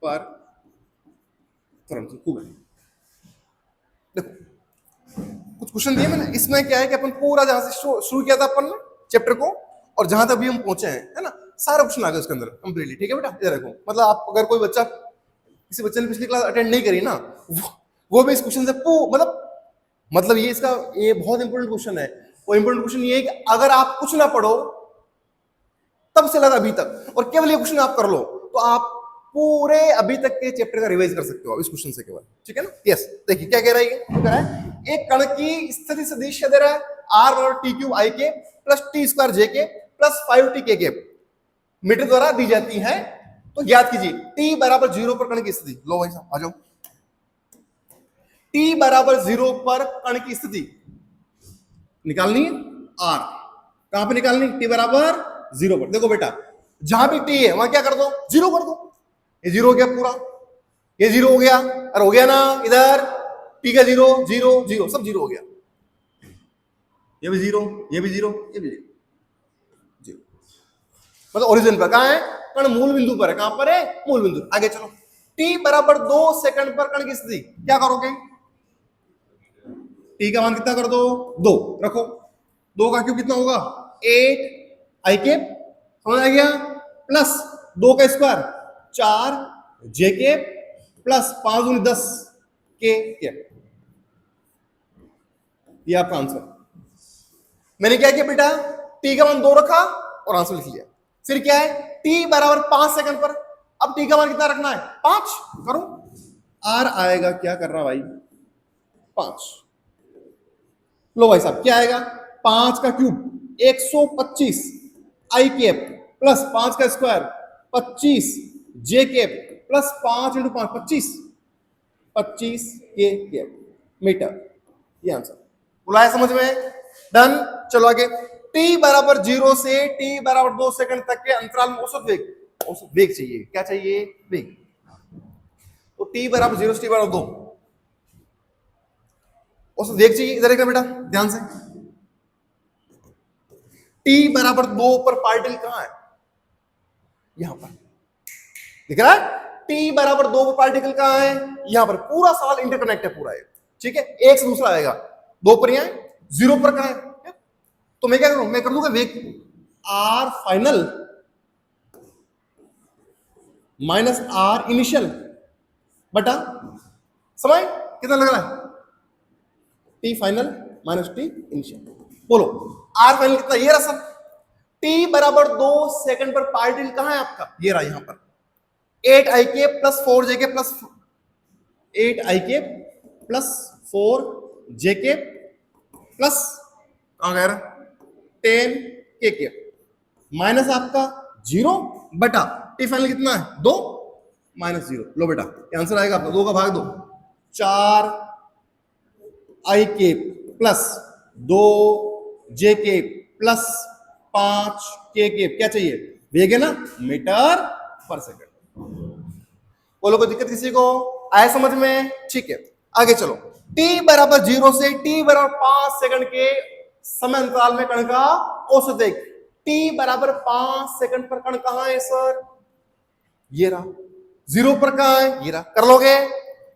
A: पर त्वरण। खूब है। देखो कुछ क्वेश्चन दिए मैंने, इसमें क्या है कि अपन पूरा जहां से शुरू किया था अपन ने चैप्टर को और जहां तक भी हम पहुंचे हैं, है ना, सारा क्वेश्चन आ गया उसके अंदर कंप्लीटली। ठीक है बेटा, इधर देखो, मतलब आप अगर कोई बच्चा, किसी बच्चे ने पिछली क्लास अटेंड नहीं करी ना, वो भी इस क्वेश्चन से मतलब ये इसका ये बहुत इंपॉर्टेंट क्वेश्चन है। वो इंपॉर्टेंट क्वेश्चन ये है कि अगर आप कुछ ना पढ़ो तब से लगा अभी तक और केवल ये क्वेश्चन आप कर लो तो आप पूरे अभी तक के चैप्टर का रिवाइज कर सकते हो इस क्वेश्चन से केवल। ठीक है ना। यस, देखिए क्या कह रहा है ये, कह रहा है एक कण की स्थिति सदिश दे रहा है r और t क्यूब i के प्लस t स्क्वायर j के प्लस 5t k के मीटर द्वारा दी जाती है, तो ज्ञात कीजिए t बराबर 0 पर कण की स्थिति। लो भाई साहब आ जाओ, t बराबर 0 पर कण की स्थिति निकालनी है r, कहां पे निकालनी, t बराबर 0 पर। देखो बेटा जहां भी t है वहां क्या कर दो, 0 कर दो। ये 0 हो गया पूरा, ये 0 हो गया, और हो गया ना इधर t का 0 0 0 सब 0 हो गया, ये भी 0 ये भी 0 ये भी 0, मतलब ओरिजिन पर कहां है, कण मूल बिंदु पर है। कहां पर है, मूल बिंदु। आगे चलो, t बराबर 2 सेकंड पर कण की स्थिति क्या करोगे, t का मान कितना कर दो, 2 रखो, 2 का क्यूब कितना होगा 8 i के, समझ आ गया, प्लस 2 का स्क्वायर 4 j के प्लस 5 दूनी 10 के, ये आपका आंसर। मैंने क्या किया बेटा, t का मान 2 रखा और आंसर लिख लिया। फिर क्या है, t बराबर 5 सेकंड पर, अब t का मान कितना रखना है 5, करो, r आएगा क्या कर रहा भाई 5। लो भाई साहब क्या आएगा, 5 का क्यूब 125 i कैप प्लस 5 का square 25 j cap plus 5 into 5 25 के कैप मीटर, ये आंसर। बुलाया समझ में, डन। चलो आगे, t बराबर 0 से t बराबर 2 सेकंड तक के अंतराल में औसत वेग चाहिए। क्या चाहिए, वेग। तो t बराबर 0 से t बराबर 2 औसत वेग चाहिए। इधर देखना बेटा ध्यान से, t बराबर 2 पर पार्टिकल कहां है, यहां पर दिख रहा है, t बराबर 2 पर पार्टिकल कहां है, यहां पर। पूरा सवाल इंटरकनेक्ट है पूरा है, ठीक है, एक से दूसरा आएगा, 2 पर यहां है, 0 पर कहां है, तो मैं क्या करूं, मैं कर दूंगा वेग r final minus r initial बटा समय कितना लग रहा है, t final minus t initial. बोलो r फाइनल कितना, ये रहा सर, t बराबर 2 सेकंड पर पार्टिकल कहां है आपका, ये रहा यहां पर 8 i के प्लस 4 j के प्लस 8 i के प्लस 4 j के प्लस कहां गया 10 के माइनस आपका 0 बटा टी फाइनल कितना है 2 माइनस 0। लो बेटा ये आंसर आएगा आपका, 2 का भाग 2, 4 i के प्लस 2 j के प्लस 5 के क्या चाहिए, वेग है ना, मीटर पर सेकंड। बोलो कोई दिक्कत किसी को, आया समझ में, ठीक है। आगे चलो, t बराबर 0 से t बराबर 5 सेकंड के समय अंतराल में कण का औसत वेग। t बराबर 5 सेकंड पर कण कहां है सर, ये रहा, 0 पर कहां है, ये रहा, कर लोगे,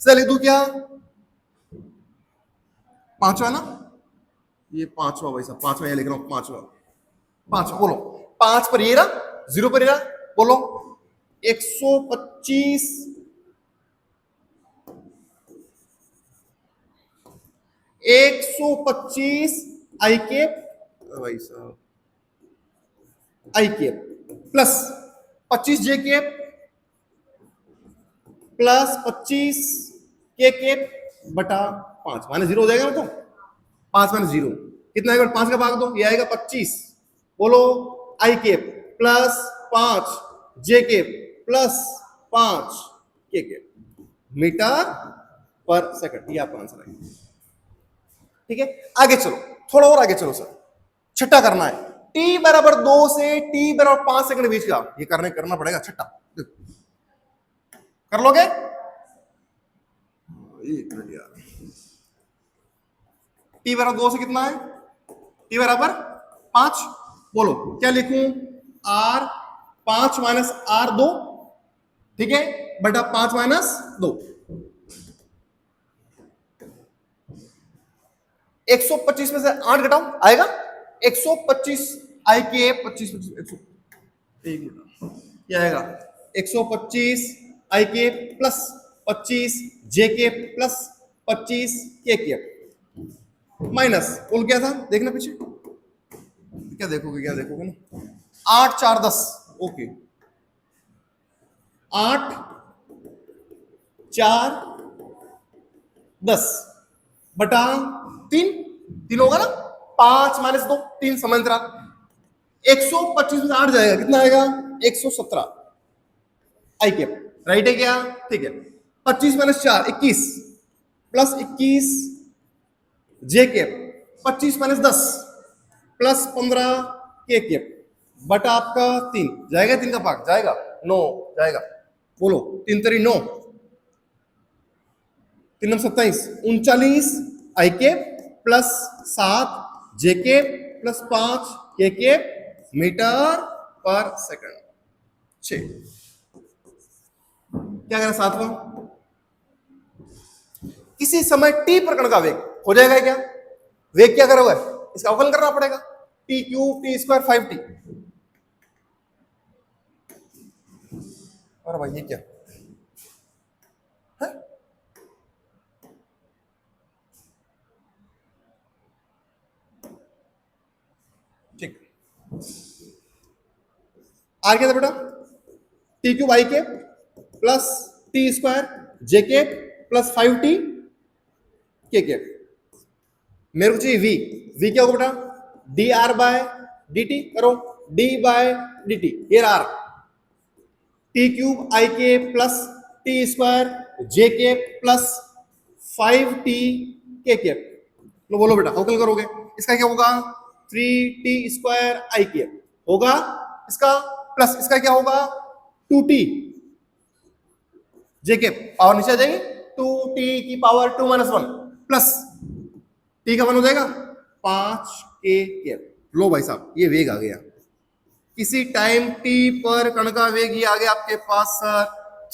A: चल लिख दूं क्या, पांचवा ना, ये पांचवा भाई साहब, पांचवा ये लिख रहा हूं, पांचवा, पांचवा बोलो, 5 पर ये रहा, 0 पर ये रहा, बोलो 125 आई के भाई साहब, आई के प्लस 25 जे के प्लस 25 के बटा 5 माने 0 हो जाएगा ना, तो 5 माने 0 कितना आएगा, 5 का भाग दो, ये आएगा 25, बोलो आई के प्लस 5 जे के प्लस 5 के मीटर पर सेकंड, ये आपका आंसर है। ठीक है, आगे चलो, थोड़ा और आगे चलो सर, छठा करना है, t बराबर 2 से t बराबर 5 सेकंड बीच का, ये करना पड़ेगा छठा, कर लोगे? एक मिनट यार, t बराबर 2 से कितना है, t बराबर 5, बोलो क्या लिखूं, r 5 माइनस r 2, ठीक है, बटा 5 माइनस 2, 125 में से 8 घटाओ, आएगा 125 आई के 25 क्या आएगा, 125 आई के प्लस 25 जे के प्लस 25 के माइनस बोल क्या था, देखना पीछे, क्या देखोगे ना, 8 4 10, ओके 8 4 10 बटा 3 होगा ना, 5 माइनस 2 3 समांतरा, 125 में 8 जाएगा, कितना आएगा 117 आई के, राइट है क्या, ठीक है, 25 माइनस 4 21 प्लस 21 जे के, 25 माइनस 10 प्लस 15 के बटा आपका 3 जाएगा, 3 का भाग जाएगा 9 जाएगा, बोलो 3 3 9 3 27 39 आई के प्लस 7 जे के प्लस 5 के मीटर पर सेकंड। 6 क्या कहना, सातवां, किसी समय t पर कण का वेग हो जाएगा क्या, वेग क्या करोगे, इसका अवकलन करना पड़ेगा, T cube T square 5t, और भाई ये क्या है, ठीक, आगे क्या था बेटा, टी क्यूब आई के प्लस टी स्क्वायर जे के प्लस 5t के मेरे को चाहिए v क्या होगा बेटा, d r by d t, करो d बाय डी टी, ये आर, टी क्यूब आई के प्लस टी स्क्वायर जे के प्लस 5t के लो, बोलो बेटा अवकल करोगे, इसका क्या होगा 3t स्क्वायर आई के होगा, इसका प्लस इसका क्या होगा 2t जे के, पावर नीचे आ जाएगी, 2t की पावर 2 माइनस 1 प्लस t का 1 हो जाएगा 5 के। लो भाई साहब ये वेग आ गया, किसी टाइम t पर कण का वेग ये आ गया आपके पास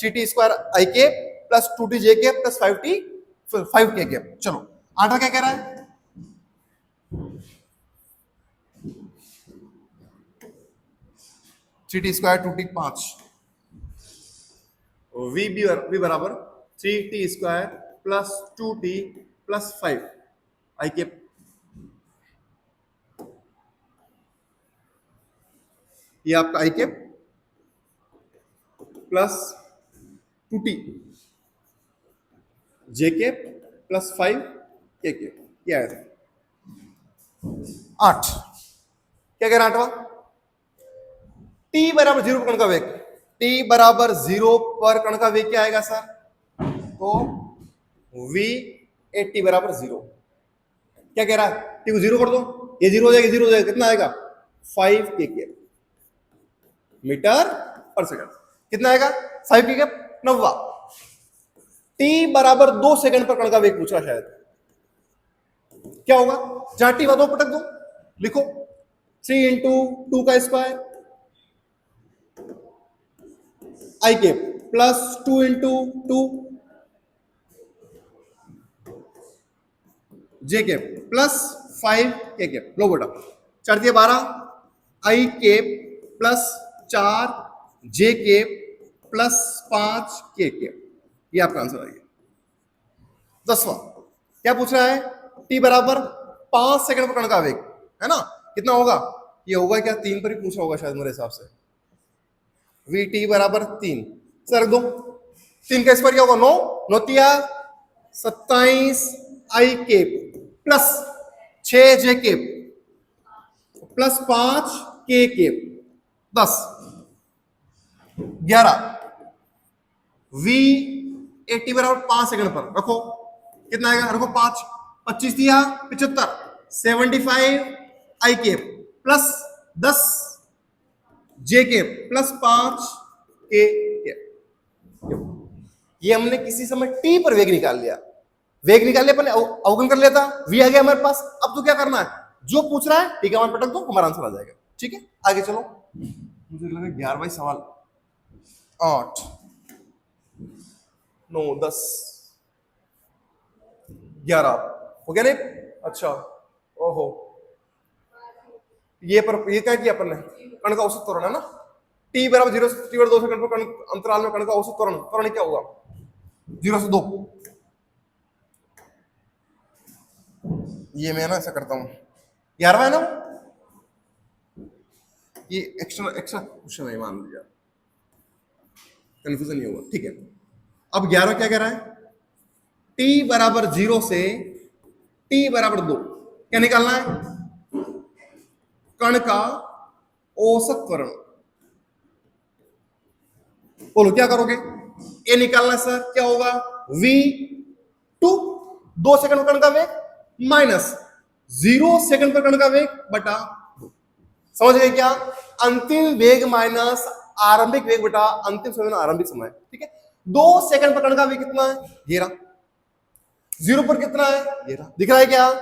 A: 3t स्क्वायर आई के प्लस 2t जे के प्लस 5 के। चलो आठवां क्या कह रहा है, three T square 2t 5, v बराबर 3t square plus 2t plus 5 आई के, ये आपका आई के प्लस 2t जे के प्लस 5 के ये आया था। 8 क्या कह रहा है, 8वां, t बराबर 0 पर कण का वेग, t बराबर 0 पर कण का वेग क्या आएगा सर, तो v 8t बराबर 0, क्या कह रहा है, t को 0 कर दो, ये 0 हो जाएगा, 0 हो जाएगा, कितना आएगा 5 के मीटर पर सेकंड, कितना आएगा 5 के। 9वां, t बराबर 2 सेकंड पर कण का वेग पूछा शायद, क्या होगा, जहां t दो पटक दो, लिखो 3 इंटू 2 का स्क्वायर आई के प्लस 2 इंटू 2 जे के प्लस 5 के कैप। लो बेटा, 4 दिया 12 i cap plus 4 j cap plus 5 k cap. ये आपका आंसर आ गया। 10वां क्या पूछ रहा है? टी बराबर 5 सेकंड पर कण का वेग, है ना, कितना होगा? ये होगा क्या? 3 पर ही पूछा होगा शायद मेरे हिसाब से। वी टी बराबर 3 सर रख दो। 3 का स्क्वायर क्या होगा? 9 9 तिया 27 i cap plus 6 j cap plus 5 k cap 10 11 we 80 बराबर 5 सेकंड पर रखो, कितना आएगा? रखो 5 25 दिया 75 75 i cap plus 10 j cap plus 5 k cap. ये हमने किसी समय टी पर वेग निकाल लिया, वेग निकाल लिया, अपन अवगम कर लिया था, वी आ गया हमारे पास। अब तो क्या करना है? जो पूछ रहा है टी का मान पटक दो, हमारा आंसर आ जाएगा। ठीक है, आगे चलो। मुझे लगा 11वां सवाल, 8 9 10 11 हो गया नहीं? अच्छा, ओहो, ये क्या किया अपन ने? कण का औसत त्वरण है ना, टी बराबर 0 से टी बराबर 2 सेकंड पर अंतराल में कण का औसत त्वरण, त्वरण क्या होगा? 0 से 2। ये मैं ना ऐसा करता हूं, 11वां है ना, ये एक्स्ट्रा क्वेश्चन है, मान लीजिए, कंफ्यूजन नहीं होगा। ठीक है, अब 11 क्या कह रहा है? टी बराबर 0 से टी बराबर 2 क्या निकालना है? कण का औसत त्वरण। बोलो क्या करोगे? ए निकालना है सर, क्या होगा? v2 2 सेकंड पर कण का वेग माइनस 0 सेकंड पर कण का वेग बटा 2। समझ गए क्या? अंतिम वेग माइनस आरंभिक वेग बटा अंतिम समय आरंभिक समय। ठीक है, 2 सेकंड पर कण का वेग कितना है? ये रहा। 0 पर कितना है? ये रहा। दिख रहा है क्या?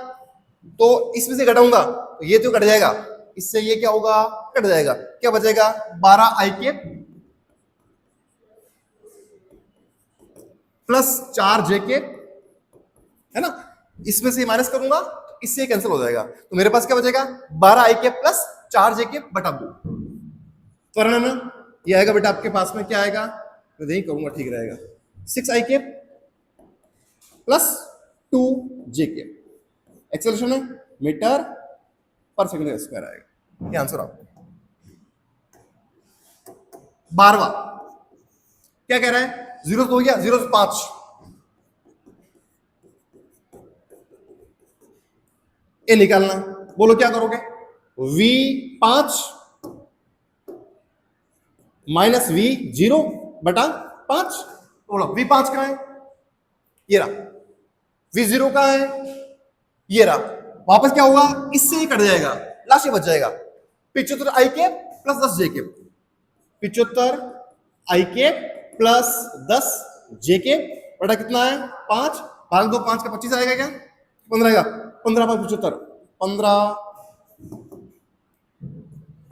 A: तो इसमें से घटाऊंगा तो ये तो कट जाएगा, इससे ये क्या होगा? कट जाएगा। क्या बचेगा? 12 आई के प्लस 4 जे के, है ना, इसमें से माइनस करूंगा तो इससे कैंसिल हो जाएगा, तो मेरे पास क्या बचेगा? 12 आई के प्लस 4 जे के बटा 2। त्वरण है ना, ये आएगा बेटा आपके पास में, क्या आएगा? मैं नहीं करूंगा, ठीक रहेगा, 6 आई के प्लस 2 जे के। एक्सेलरेशन है मीटर पर सेकंड स्क्वायर आएगा। ये आंसर आपका। 12वां क्या कह रहा है? 0 तो हो गया, 0 से 5, ये निकालना। बोलो क्या करोगे? v5 माइनस v0 बटा 5। बोलो v5 कहां है? ये रहा। v0 कहां है? ये रहा। वापस क्या होगा? इससे ही कट जाएगा, लास्ट में बच जाएगा 75 आई के प्लस 10 जे के। 75 आई के प्लस 10 जे के बटा कितना है? 5 भाग 2, 5 का 25 आएगा क्या? 15 आएगा। 15 भाग 75,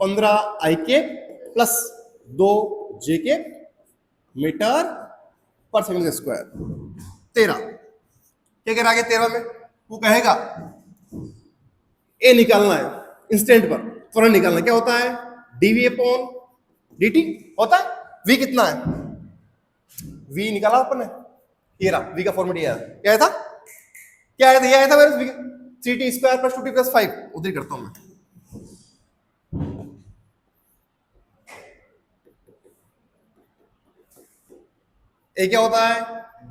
A: 15 आई के प्लस 2 जे के मीटर पर सेकंड स्क्वायर। 13 क्या कह रहा है? 13 में वो कहेगा ए निकालना है, इंस्टेंट पर त्वरण निकालना। क्या होता है? डीवी अपॉन dt होता है। v कितना है? v निकाला अपन ने, ये रहा। v का फॉर्मेट ये आया, क्या आया था? क्या आया था? ये आया था मेरे 3t square plus 2t plus 5। उधर ही करता हूं मैं। ए क्या होता है?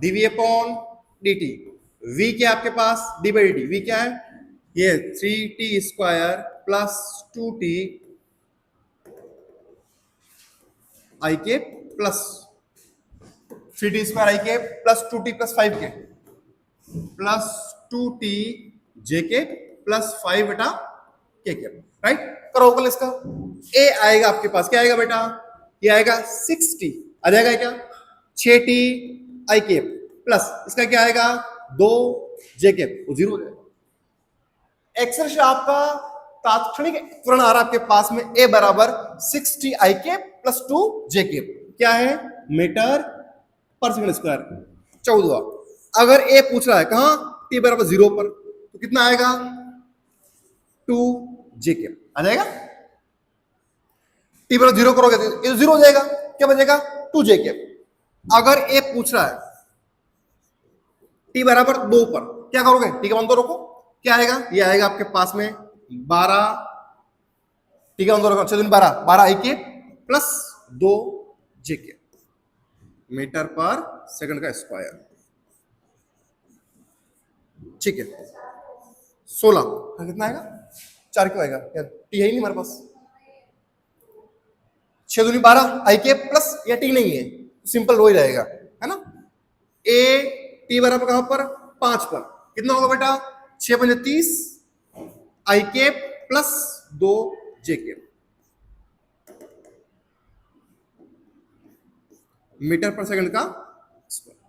A: dv upon dt। v क्या आपके पास? d by dt। v क्या है? ये 3t स्क्वायर प्लस 2t आई के प्लस 3t स्क्वायर आई के प्लस 2t प्लस 5 के प्लस 2t जे के प्लस 5 बेटा के राइट। करो कल इसका। ए आएगा आपके पास, क्या आएगा बेटा? ये आएगा 6t आ जाएगा क्या? 6t आई के प्लस इसका क्या आएगा? 2 जे के, वो 0 हो जाएगा। एक्सेल आपका तात्क्षणिक त्वरण आ रहा है आपके पास में, ए बराबर 6t आई के प्लस 2 जे के, क्या है? मीटर पर सेकंड स्क्वायर। 14वां अगर ए पूछ रहा है कहां? टी बराबर 0 पर, तो कितना आएगा 2 JK आ जाएगा। टी बराबर 0 करोगे तो ये 0 हो जाएगा, क्या बचेगा 2 JK। अगर ए पूछ रहा है टी बराबर 2 पर क्या करोगे, टी का मान तो रखो, क्या आएगा, ये आएगा आपके पास में 12, टी का मान तो रखो 6 12 12 IK प्लस 2 JK मीटर पर सेकंड का स्क्वायर, ठीक है। 16 कितना आएगा 4 क्यों आएगा यार, टी है ही नहीं हमारे पास, 6 दूनी 12 IK प्लस या टी नहीं है, सिंपल वो ही रहेगा, है ना। ए टी बराबर कहां पर 5 पर कितना होगा बेटा 6 5 30 IK प्लस 2 JK मीटर पर सेकंड का स्क्वायर।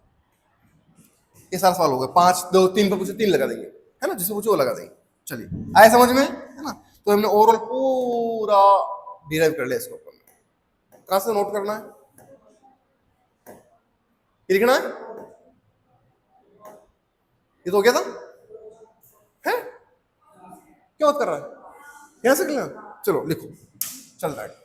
A: ये सारा सवाल हो गया, 5 2 3 पर पूछे 3 लगा देंगे, है ना, जिससे पूछे वो लगा देंगे। चलिए आए समझ में, है ना। तो हमने ओवरऑल पूरा डिराइव कर लिया इसको ऊपर में। कहां से नोट करना है, लिखना है, ये तो हो गया था, है क्या बात कर रहा है, यहां से लिखना, चलो लिखो, चल रहा है।